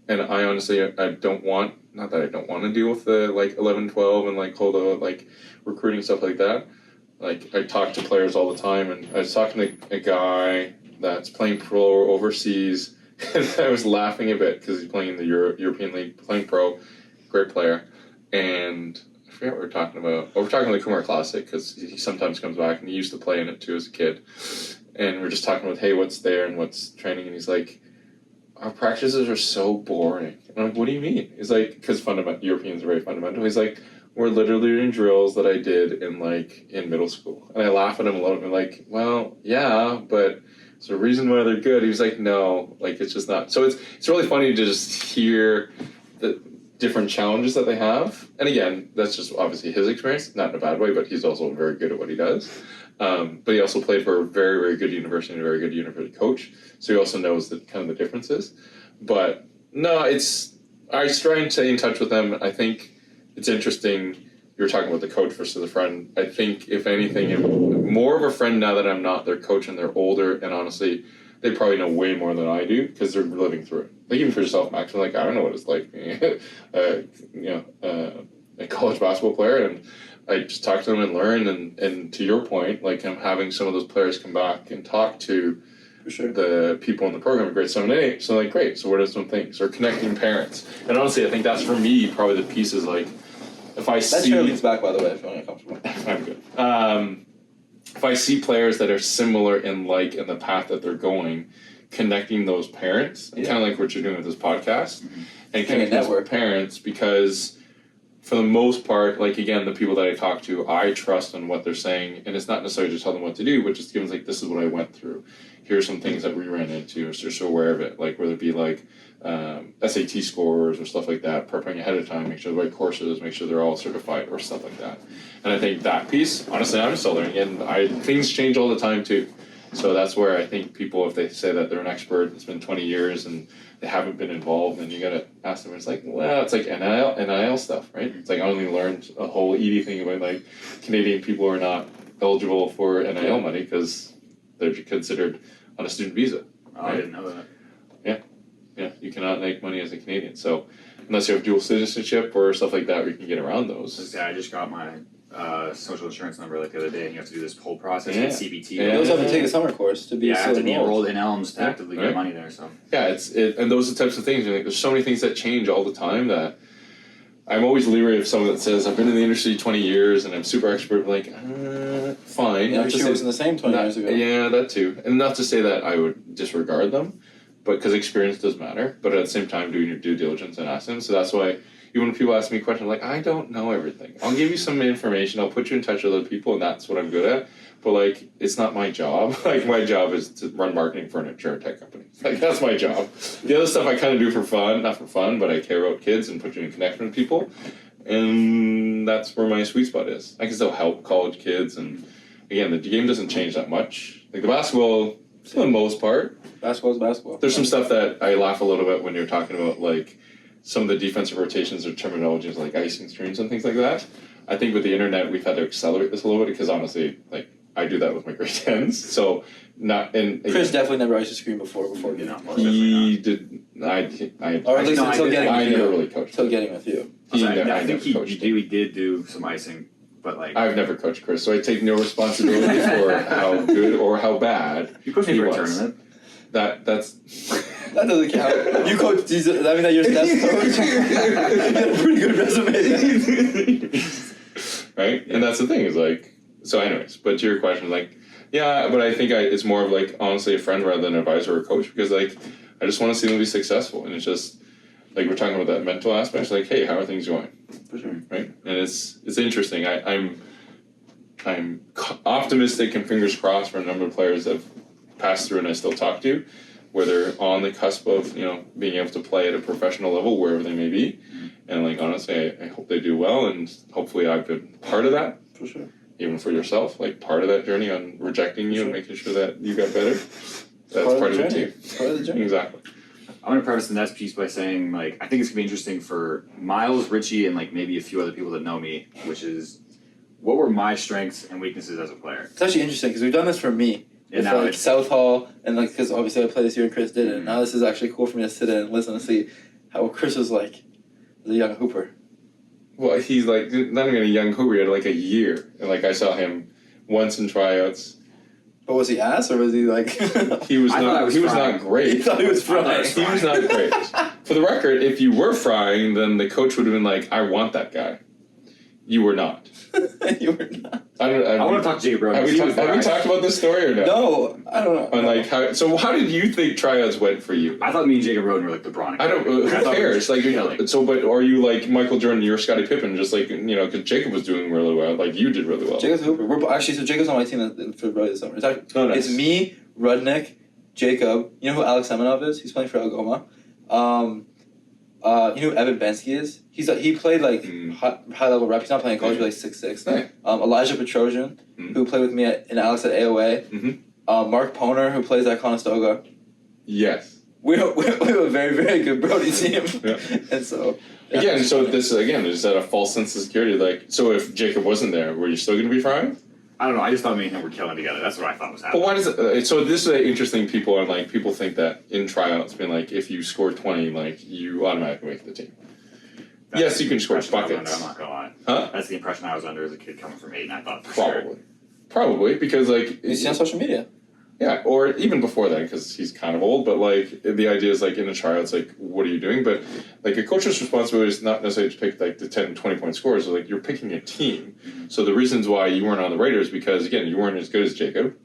And I honestly, I don't want, not that I don't want to deal with the, like, 11, 12 and, like, like, recruiting stuff like that. Like, I talk to players all the time, and I was talking to a guy that's playing pro overseas, and I was laughing a bit because he's playing in the European League, playing pro, great player, and I forget what we were talking about. Oh, we're talking about the Kumar Classic because he sometimes comes back, and he used to play in it too as a kid. And we're just talking about, hey, what's there and what's training, and he's like, our practices are so boring. And I'm like, what do you mean? He's like, because Europeans are very fundamental. He's like, we're literally doing drills that I did in middle school. And I laugh at him a little bit, like, well, yeah, but there's a reason why they're good. He was like, no, like, it's just not. So it's really funny to just hear the different challenges that they have. And again, that's just obviously his experience, not in a bad way, but he's also very good at what he does. But he also played for a very, very good university and a very good university coach. So he also knows the kind of the differences. But no, I try and stay in touch with them. I think it's interesting. You were talking about the coach versus the friend. I think, if anything, I'm more of a friend now that I'm not their coach and they're older. And honestly, they probably know way more than I do because they're living through it. Like, even for yourself, Max, I'm like, I don't know what it's like being a college basketball player. And I just talk to them and learn. And to your point, like, I'm having some of those players come back and talk to the people in the program, grade 7 and 8. So, like, great. So what are some things? Or connecting parents. And honestly, I think that's, for me, probably the pieces, like, if I see... That chair leans back, by the way, if you want to come from. I'm good. If I see players that are similar in the path that they're going, connecting those parents, kind of like what you're doing with this podcast, and connecting those parents, because for the most part, like, again, the people that I talk to, I trust in what they're saying, and it's not necessarily just tell them what to do, but just give them, like, this is what I went through. Here's some things that we ran into, so you're aware of it, like, whether it be, like, SAT scores or stuff like that, preparing ahead of time, make sure the right courses, make sure they're all certified or stuff like that. And I think that piece, honestly, I'm still learning, and things change all the time too. So that's where I think people, if they say that they're an expert, it's been 20 years and they haven't been involved, then you gotta ask them, it's like, well, it's like NIL stuff, right? It's like, I only learned a whole Edie thing about, like, Canadian people are not eligible for NIL money because they're considered on a student visa. Oh, right? I didn't know that. Yeah, you cannot make money as a Canadian. So unless you have dual citizenship or stuff like that, where you can get around those. I just got my social insurance number like the other day, and you have to do this whole process with CBT. You also have to take a summer course to be I have to be enrolled in Elms to actively get money there. So and those are the types of things. Like, there's so many things that change all the time that I'm always leery of someone that says, I've been in the industry 20 years and I'm super expert. Like, fine. Yeah, she was in the same 20 years ago. Yeah, that too. And not to say that I would disregard them, but because experience does matter, but at the same time doing your due diligence and asking them. So that's why even when people ask me questions like, I don't know everything. I'll give you some information, I'll put you in touch with other people, and that's what I'm good at. But like, it's not my job. Like, my job is to run marketing for an insurance tech company. Like, that's my job. The other stuff I kind of do for fun, not for fun, but I care about kids and put you in connection with people. And that's where my sweet spot is. I can still help college kids, and again, the game doesn't change that much. Like the basketball, for the most part. Basketball's basketball. There's some stuff that I laugh a little bit when you're talking about, like, some of the defensive rotations or terminologies like icing streams and things like that. I think with the internet, we've had to accelerate this a little bit because honestly, like, I do that with my grade 10s. So, not, and Chris definitely never iced a screen before getting on. he did, Or at least until getting I with never you. really coached. Until getting with you. I think he did do some icing, but like I've never coached Chris, so I take no responsibility for how good or how bad you coached me he for a was. tournament. That's That doesn't count. You coach. I mean, that you're stats coach. You got a pretty good resume. right, and that's the thing is like. So, anyways, but to your question, like, yeah, but I think it's more of like honestly a friend rather than an advisor or coach because like I just want to see them be successful, and it's just like we're talking about that mental aspect. It's like, hey, how are things going? For sure. Right, and it's interesting. I'm optimistic and fingers crossed for a number of players that have passed through and I still talk to, where they're on the cusp of being able to play at a professional level wherever they may be, and like honestly, I hope they do well, and hopefully I've been part of that. For sure. Even for yourself, like part of that journey on rejecting you and making sure that you got better. That's part of it too. Part of the journey. Exactly. I'm gonna preface the next piece by saying, like, I think it's gonna be interesting for Miles, Richie, and like maybe a few other people that know me, which is what were my strengths and weaknesses as a player. It's actually interesting because we've done this for me. And With now like it's South Hall and like because obviously I played this year and Chris did it. Now this is actually cool for me to sit in and listen and see how Chris was like as a young hooper. Well, he's like not even a young hooper. He had like a year, and like I saw him once in tryouts. But was he ass or was he like? He was I thought not. I was He was frying. not great. He thought he was frying. He was not great. For the record, if you were frying, then the coach would have been like, "I want that guy." You were not. You were not. I want to talk to Jacob Roden. Have we talked about this story or no? No, I don't know. And like how did you think tryouts went for you? I thought me and Jacob Roden were like LeBron. I don't. Who I thought we were cares? Like, killing. so, but are you like Michael Jordan? You're Scottie Pippen, just like because Jacob was doing really well. Like you did really well. Jacob's a hooper. We're actually so Jacob's on my team for probably this summer. It's actually, Oh, nice. It's me, Rudnick, Jacob. You know who Alex Semenov is? He's playing for Algoma. You know who Evan Bensky is? He played like high level rep. He's not playing college, but like 6'6". Nice. Elijah Petrosian, who played with me in Alex at AOA. Mhm. Mark Poner, who plays at Conestoga. Yes. We have a very, very good Brody team. Yeah. And so Again, so this is that a false sense of security? Like, so if Jacob wasn't there, were you still going to be frying? I don't know. I just thought me and him were killing together. That's what I thought was But happening. why does it? So this is interesting. People think that in tryouts, being like, if you score 20, like you automatically make the team. That's Yes, you can the score impression I was buckets. under, I'm not gonna lie. Huh? That's the impression I was under as a kid coming from 8, and I thought for sure. Probably because like you see on social media. yeah, or even before that because he's kind of old. But like the idea is like in a tryouts, like what are you doing? But like a coach's responsibility is not necessarily to pick like the 10, 20-point scores. Like you're picking a team. So the reasons why you weren't on the Raiders because again you weren't as good as Jacob,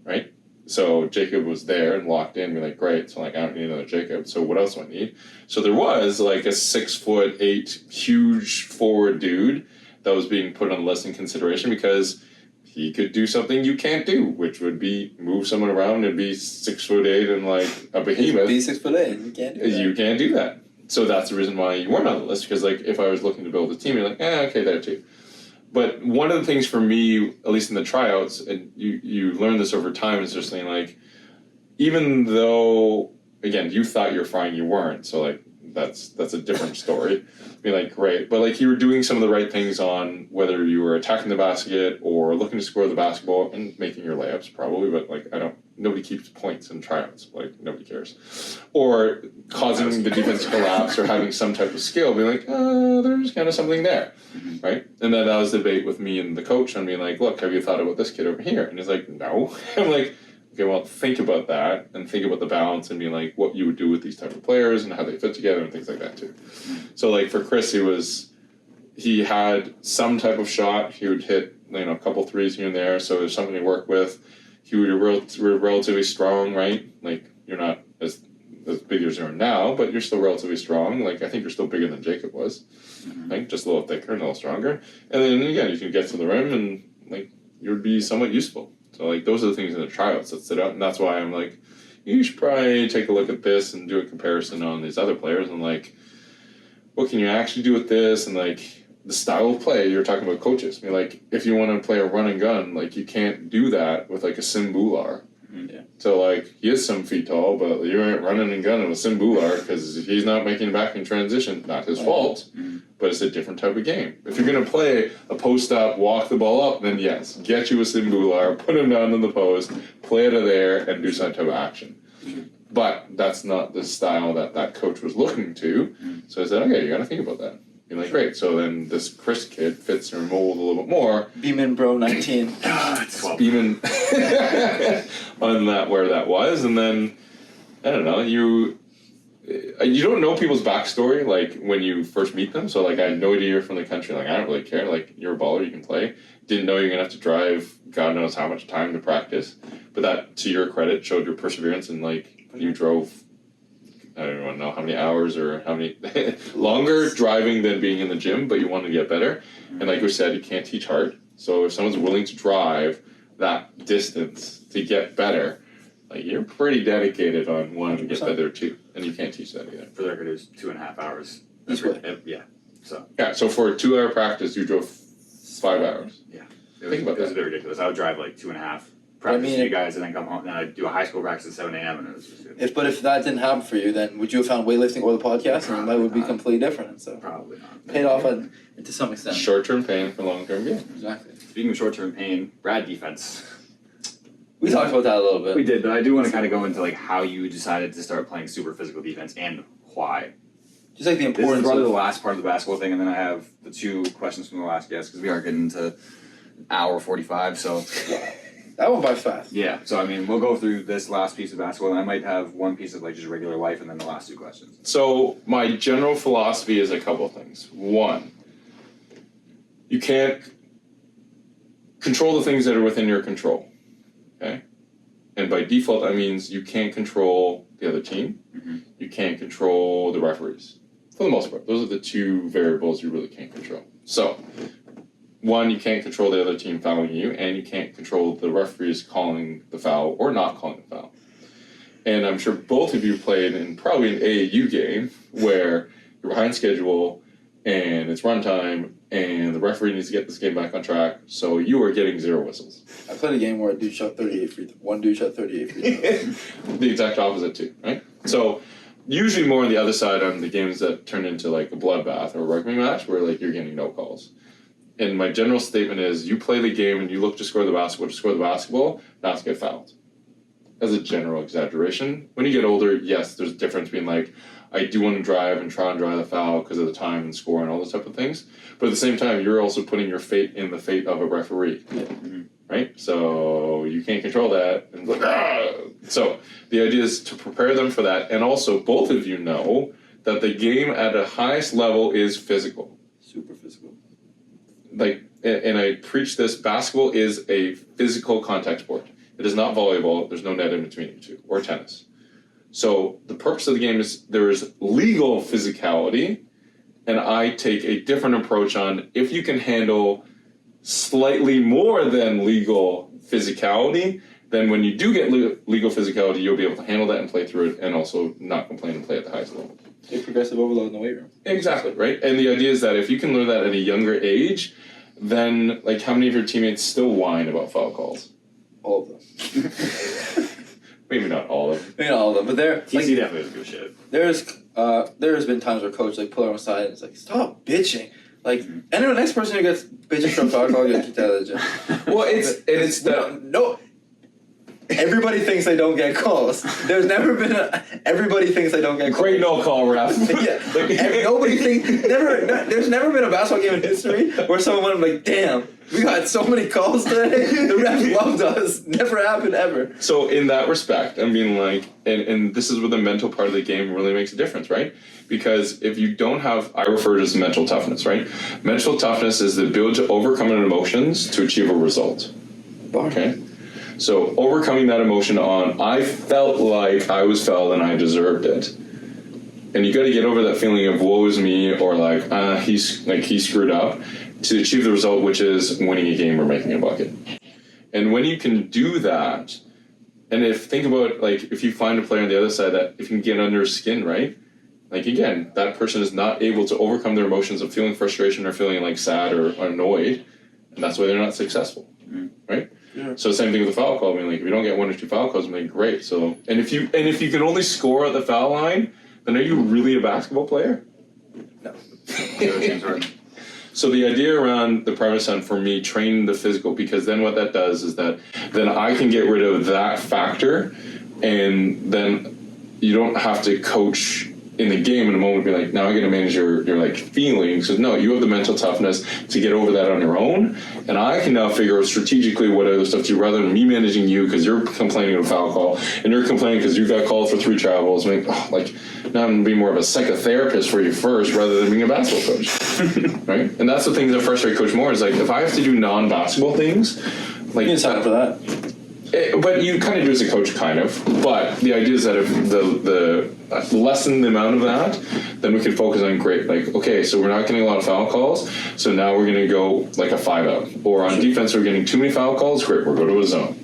right? So Jacob was there and locked in, be like, great. So like I don't need another Jacob. So what else do I need? So there was like a 6'8" huge forward dude that was being put on the list in consideration because he could do something you can't do, which would be move someone around and be 6'8" and like a behemoth. Be 6'8". You can't do that. You can't do that. So that's the reason why you weren't on the list because like if I was looking to build a team, you're like, okay, there too. But one of the things for me, at least in the tryouts, and you learn this over time, is just saying like, even though again you thought you were frying, you weren't. So like that's a different story. Be like great, but like you were doing some of the right things on whether you were attacking the basket or looking to score the basketball and making your layups probably. But like nobody keeps points in tryouts. Like nobody cares, or causing the defense to collapse or having some type of skill. Be like, there's kind of something there. Right? And then that was the debate with me and the coach on being like, look, have you thought about this kid over here? And he's like, no. I'm like, okay, well, think about that and think about the balance and being like what you would do with these type of players and how they fit together and things like that too. So like for Chris, he had some type of shot. He would hit, a couple threes here and there. So there's something to work with. He was relatively strong, right? Like you're not as as big as you are now, but you're still relatively strong. Like, I think you're still bigger than Jacob was. Right? Just a little thicker and a little stronger. And then, again, you can get to the rim and, like, you would be somewhat useful. So, like, those are the things in the tryouts that sit out. And that's why I'm like, you should probably take a look at this and do a comparison on these other players. And, like, what can you actually do with this? And, like, the style of play, you're talking about coaches. I mean, like, if you want to play a run and gun, like, you can't do that with, like, a Simbular. Yeah. So, like, he is some feet tall, but you aren't running and gunning with Simbular because he's not making it back in transition. Not his fault, but it's a different type of game. If you're going to play a post-up, walk the ball up, then yes, get you a Simbular, put him down in the post, play it there, and do some type of action. But that's not the style that coach was looking to. So I said, okay, you got to think about that. You're like, great. So then this Chris kid fits her mold a little bit more. Beeman Bro 19. Beeman on that where that was, and then I don't know, you don't know people's backstory like when you first meet them. So like I had no idea you're from the country. Like I don't really care. Like you're a baller, you can play. Didn't know you're gonna have to drive God knows how much time to practice. But that, to your credit, showed your perseverance and like you drove. I don't even know how many hours or how many longer driving than being in the gym, but you want to get better. And like we said, you can't teach hard. So if someone's willing to drive that distance to get better, like you're pretty dedicated on wanting to get better too. And you can't teach that either. For the record, it was 2.5 hours. Each way. Yeah. So. Yeah. So for a 2-hour practice, you drove 5 hours. Yeah. Think about it was that. a bit ridiculous. I would drive like 2.5. Practice with you guys and then come home and then I'd do a high school practice at 7 a.m. and it was just But if that didn't happen for you, then would you have found weightlifting or the podcast? And that would be completely different. So probably not. paid off to some extent. Short-term pain for long-term gain. Exactly. Speaking of short-term pain, Brad defense. We talked about that a little bit. We did, but I do want to kind of go into like how you decided to start playing super physical defense and why. Just like the This is importance probably of the last part of the basketball thing, and then I have the 2 questions from the last guest because we are getting to hour 45. So that went by fast. yeah, so I mean we'll go through this last piece of basketball, and I might have one piece of like just regular life, and then the last 2 questions. So my general philosophy is a couple of things. One, you can't control the things that are within your control. Okay? And by default, that means you can't control the other team. You can't control the referees. For the most part, those are the 2 variables you really can't control. So, one, you can't control the other team fouling you, and you can't control the referees calling the foul or not calling the foul. And I'm sure both of you played in probably an AAU game where you're behind schedule and it's runtime and the referee needs to get this game back on track, so you are getting 0 whistles. I played a game where one dude shot 38 free throws. The exact opposite too, right? So usually more on the other side on the games that turn into like a bloodbath or a rugby match where like you're getting no calls. And my general statement is you play the game and you look to score the basketball, not to get fouled. As a general exaggeration. When you get older, yes, there's a difference between like, I do want to drive and try and drive the foul because of the time and score and all those type of things. But at the same time, you're also putting your fate in the fate of a referee. Right? So you can't control that. And like, So the idea is to prepare them for that. And also, both of you know that the game at the highest level is physical. Super physical. Like, and I preach this, basketball is a physical contact sport. It is not volleyball. There's no net in between you two, or tennis. So the purpose of the game is there is legal physicality, and I take a different approach on if you can handle slightly more than legal physicality, then when you do get legal physicality, you'll be able to handle that and play through it and also not complain and play at the highest level. Take progressive overload in the weight room. Exactly, right? And the idea is that if you can learn that at a younger age, then like how many of your teammates still whine about foul calls? All of them. Maybe not all of them. Maybe not all of them, but there. TC definitely doesn't give a shit. There's been times where coach like pull her on the side and it's like, stop bitching. Like, and then the next person who gets bitching from foul call gets kicked out of the gym. Well, it's no. Everybody thinks they don't get calls. There's never been everybody thinks they don't get calls. Great no call ref. Yeah. Nobody thinks there's never been a basketball game in history where someone went like, damn, we got so many calls today. The ref loved us. Never happened ever. So in that respect, I mean like, and this is where the mental part of the game really makes a difference, right? Because if you don't have, I refer to it as mental toughness, right? Mental toughness is the ability to overcome emotions to achieve a result. Okay? So overcoming that emotion on, I felt like I was fouled and I deserved it. And you got to get over that feeling of woe is me, or he screwed up, to achieve the result, which is winning a game or making a bucket. And when you can do that, and think about if you find a player on the other side that if you can get under his skin, right? Like again, that person is not able to overcome their emotions of feeling frustration or feeling sad or annoyed, and that's why they're not successful, right? Yeah. So same thing with the foul call. I mean, if you don't get 1 or 2 foul calls, I mean, great. So and if you can only score at the foul line, then are you really a basketball player? No. So the idea around the premise on, for me, training the physical, because then what that does is that then I can get rid of that factor, and then you don't have to coach in the game in a moment, be like, now I'm going to manage your feelings. So no, you have the mental toughness to get over that on your own, and I can now figure out strategically what other stuff to do, rather than me managing you because you're complaining of a foul call and you're complaining because you got called for 3 travels. Now I'm going to be more of a psychotherapist for you first rather than being a basketball coach, right? And that's the thing that frustrates Coach Moore is if I have to do non-basketball things, you can sign up for that. But you kind of do as a coach, kind of. But the idea is that if the lessen the amount of that, then we can focus on okay, so we're not getting a lot of foul calls, so now we're going to go a 5-out. Or on defense, we're getting too many foul calls, great, we'll go to a zone.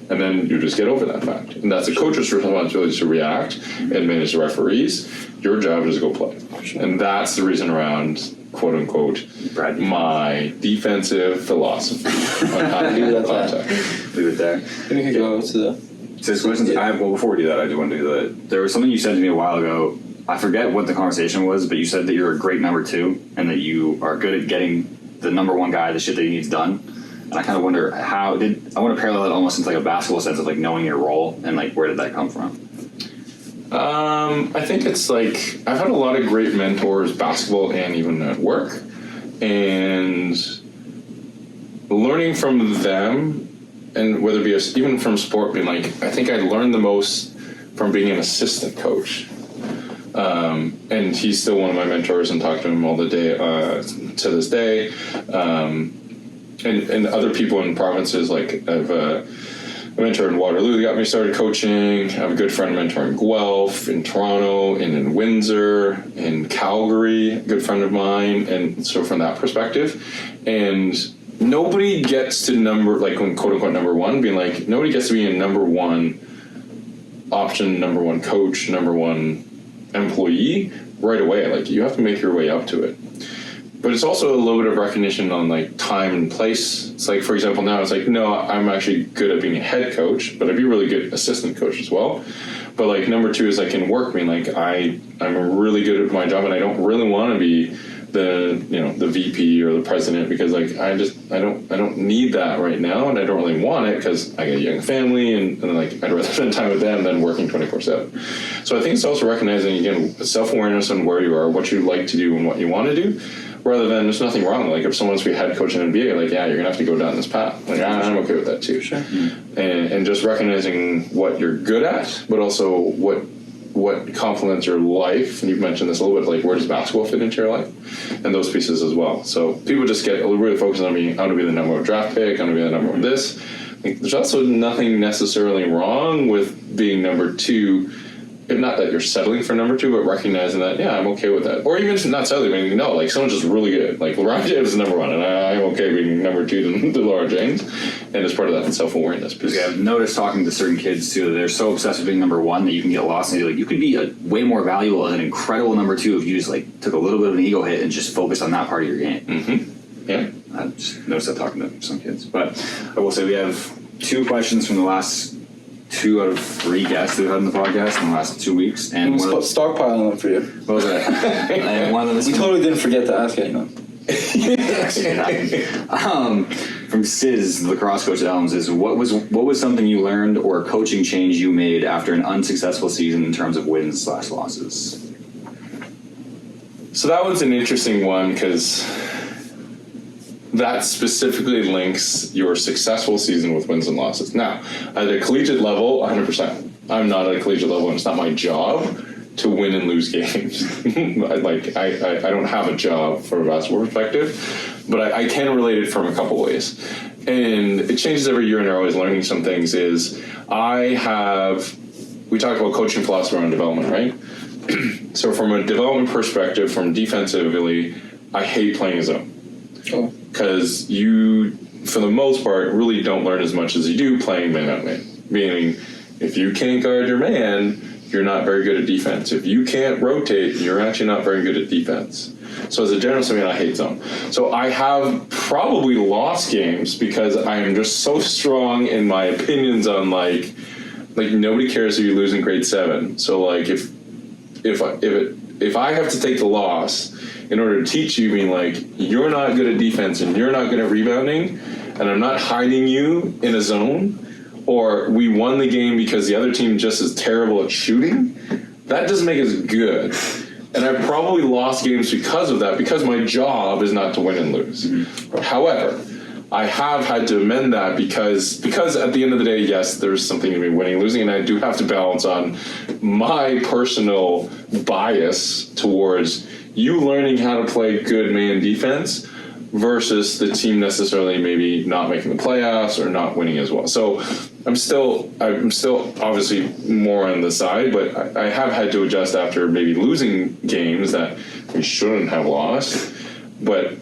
And then you just get over that fact. And that's a coach's responsibility to react and manage the referees. Your job is to go play. And that's the reason around, quote unquote, my defensive philosophy on how to do that contact. Leave it there. Then we can go to the... So this questions, before we do that, I do want to do that. There was something you said to me a while ago. I forget what the conversation was, but you said that you're a great number 2 and that you are good at getting the number 1 guy the shit that he needs done. And I kind of wonder I want to parallel it almost into a basketball sense of knowing your role and where did that come from? I think it's I've had a lot of great mentors, basketball and even at work, and learning from them, and whether it be even from sport, being I think I learned the most from being an assistant coach. And he's still one of my mentors, and talk to him all the day to this day. And other people in provinces, I've a mentor in Waterloo that got me started coaching. I have a good friend mentor in Guelph, in Toronto, and in Windsor, in Calgary, a good friend of mine. And so from that perspective, and nobody gets to when quote unquote number 1, being nobody gets to be a number 1 option, number 1 coach, number 1 employee right away. You have to make your way up to it. But it's also a little bit of recognition on time and place. It's for example, now it's no, I'm actually good at being a head coach, but I'd be a really good assistant coach as well. But number 2 is in work, I'm really good at my job, and I don't really want to be the VP or the president, because I don't need that right now, and I don't really want it because I got a young family, and I'd rather spend time with them than working 24/7. So I think it's also recognizing, again, self-awareness on where you are, what you like to do, and what you want to do, rather than there's nothing wrong. If someone wants to be head coach in NBA, yeah, you're gonna have to go down this path. I'm okay with that too. Sure. And just recognizing what you're good at, but also what complements your life. And you've mentioned this a little bit, where does basketball fit into your life, and those pieces as well. So people just get really focused on me. I want to be the number 1 draft pick. I want to be the number 1 this. There's also nothing necessarily wrong with being number 2. If not that you're settling for number 2, but recognizing that, yeah, I'm okay with that. Or even not settling, no, someone's just really good. LeBron James is number 1, and I'm okay being number 2 to LeBron James. And it's part of that self-awareness piece. I've noticed talking to certain kids, too, that they're so obsessed with being number 1 that you can get lost. And you could be way more valuable and an incredible number 2 if you just, took a little bit of an ego hit and just focused on that part of your game. Mm-hmm. Yeah. I've just noticed that talking to some kids. But I will say we have 2 questions from the last 2 out of 3 guests that we've had on the podcast in the last 2 weeks. And stockpiling them for you. What was that? And one of them is we totally didn't forget to ask anyone. From Sis, the lacrosse coach at Elms, is what was something you learned or a coaching change you made after an unsuccessful season in terms of wins/losses? So that one's an interesting one, because that specifically links your successful season with wins and losses. Now, at a collegiate level, 100%. I'm not at a collegiate level, and it's not my job to win and lose games. I don't have a job from a basketball perspective, but I can relate it from a couple ways. and it changes every year and you're always learning some things, is we talked about coaching philosophy around development, right? So from a development perspective, from defensively, I hate playing a zone. Because you, for the most part, really don't learn as much as you do playing man-on-man. Meaning, if you can't guard your man, you're not very good at defense. If you can't rotate, you're actually not very good at defense. So as a general statement, I hate zone. So I have probably lost games because I am just so strong in my opinions on like nobody cares if you lose in grade 7. So like if I have to take the loss in order to teach you, being like, you're not good at defense and you're not good at rebounding, and I'm not hiding you in a zone, or we won the game because the other team just is terrible at shooting, that doesn't make us good. And I've probably lost games because of that, because my job is not to win and lose. However, I have had to amend that because at the end of the day, yes, there's something to be winning and losing, and I do have to balance on my personal bias towards you learning how to play good man defense versus the team necessarily maybe not making the playoffs or not winning as well. So I'm still obviously more on the side, but I have had to adjust after maybe losing games that we shouldn't have lost. But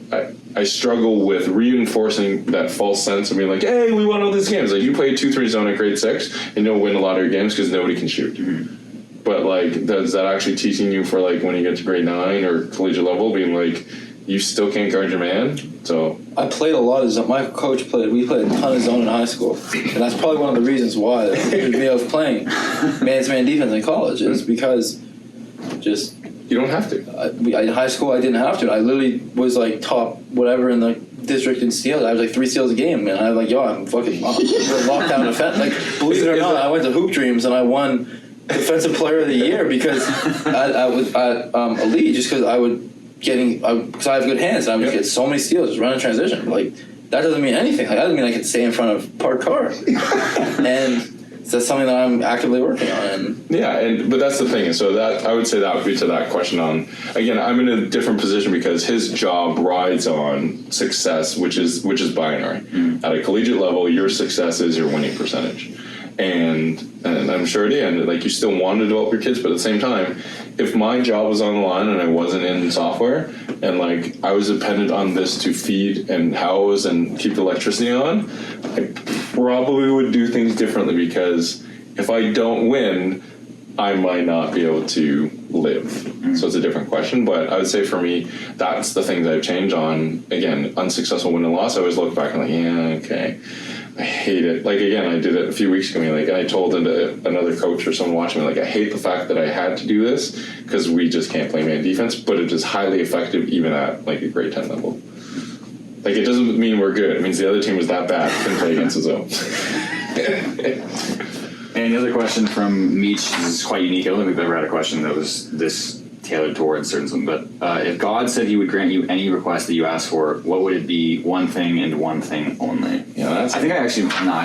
I struggle with reinforcing that false sense of being like, hey, we won all these games. Like, you play 2-3 zone at grade 6 and you'll win a lot of your games because nobody can shoot. But like, is that actually teaching you for like when you get to grade 9 or collegiate level, being like, you still can't guard your man? So I played a lot of zone. My coach we played a ton of zone in high school, and that's probably one of the reasons why that hindered me of playing man-to-man defense in college, is because just you don't have to. In high school I didn't have to. I literally was like top whatever in the district in steals. I was like 3 steals a game, and I was like, yo, I'm fucking lockdown defense. Like, believe it or not, I went to Hoop Dreams and I won Defensive Player of the Year because I was at Elite, just because because I have good hands, and I would get so many steals just running transition. Like, that doesn't mean anything. Like, that doesn't mean I can stay in front of parked cars. And that's something that I'm actively working on. But that's the thing. So that I would say that would be to that question on, again, I'm in a different position because his job rides on success, which is binary. At a collegiate level, your success is your winning percentage. And I'm sure at the end, like, you still want to develop your kids, but at the same time, if my job was on the line and I wasn't in software, and like I was dependent on this to feed and house and keep the electricity on, I probably would do things differently, because if I don't win, I might not be able to live. So it's a different question, but I would say for me, that's the things I've changed on. Again, unsuccessful win and loss, I always look back and like, yeah, okay, I hate it. Like, again, I did it a few weeks ago, and I told another coach or someone watching me, like, I hate the fact that I had to do this because we just can't play man defense, but it is highly effective even at like a grade 10 level. Like, it doesn't mean we're good. It means the other team was that bad, couldn't play against his own. And the other question from Meech, this is quite unique. I don't think we've ever had a question that was this tailored towards certain something. But if God said he would grant you any request that you ask for, what would it be? One thing and one thing only? Yeah, I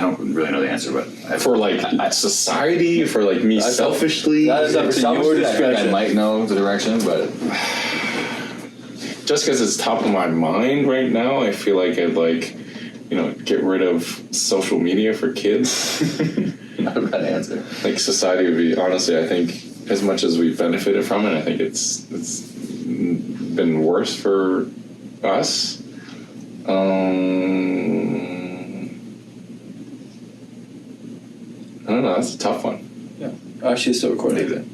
don't really know the answer, but for like society, for like me selfishly, that is up to your discretion. I might know the direction, but just because it's top of my mind right now, I feel like I'd get rid of social media for kids. not a bad answer. Like, society would be, honestly, I think, as much as we've benefited from it, I think it's been worse for us. I don't know. That's a tough one. Yeah, actually, it's still recording.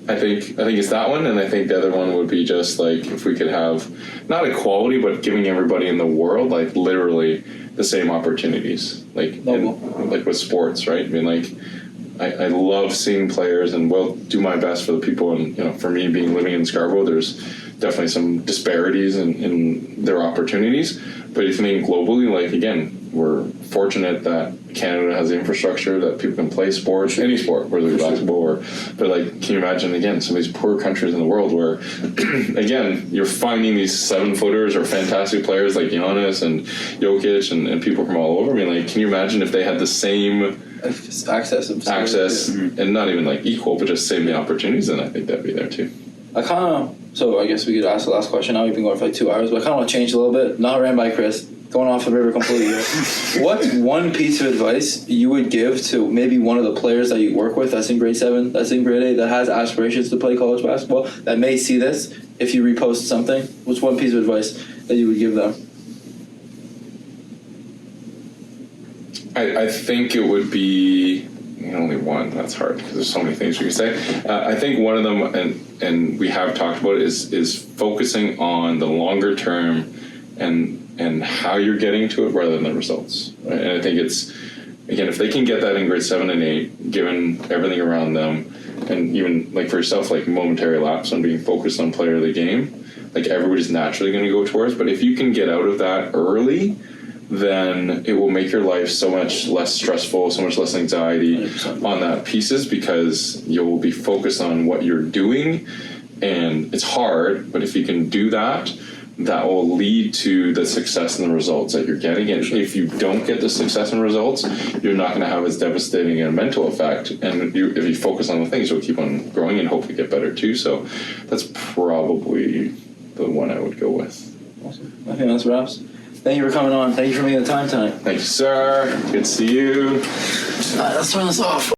I think it's that one, and I think the other one would be just like if we could have not equality, but giving everybody in the world like literally the same opportunities, like with sports, right? I mean, like, I love seeing players, and will do my best for the people. And for me, living in Scarborough, there's definitely some disparities in their opportunities. But if you think globally, like, again, we're fortunate that Canada has the infrastructure that people can play sports, any sport, whether it's basketball but like, can you imagine, again, some of these poor countries in the world where, again, you're finding these 7-footers or fantastic players like Giannis and Jokic and people from all over. I mean, like, can you imagine if they had the same just access and not even like equal, but just same the opportunities, then I think that'd be there too. So I guess we could ask the last question now. We've been going for like 2 hours, but I kind of want to change a little bit. Not ran by Chris. going off the river completely here. What's one piece of advice you would give to maybe one of the players that you work with that's in grade 7, that's in grade 8, that has aspirations to play college basketball, that may see this if you repost something? What's one piece of advice that you would give them? I think it would be only one. That's hard because there's so many things we can say. I think one of them, and we have talked about it, is focusing on the longer term and how you're getting to it rather than the results. Right? And I think it's, again, if they can get that in grade 7 and 8, given everything around them, and even like for yourself, like momentary lapse on being focused on player of the game, like everybody's naturally going to go towards. But if you can get out of that early, then it will make your life so much less stressful, so much less anxiety 100%. on that pieces, because you'll be focused on what you're doing. And it's hard, but if you can do that, that will lead to the success and the results that you're getting. And if you don't get the success and results, you're not going to have as devastating a mental effect. And if you focus on the things, you'll keep on growing and hopefully get better too. So that's probably the one I would go with. Awesome. I think that's wraps. Thank you for coming on. Thank you for making the time tonight. Thank you, sir. Good to see you. Let's turn this off.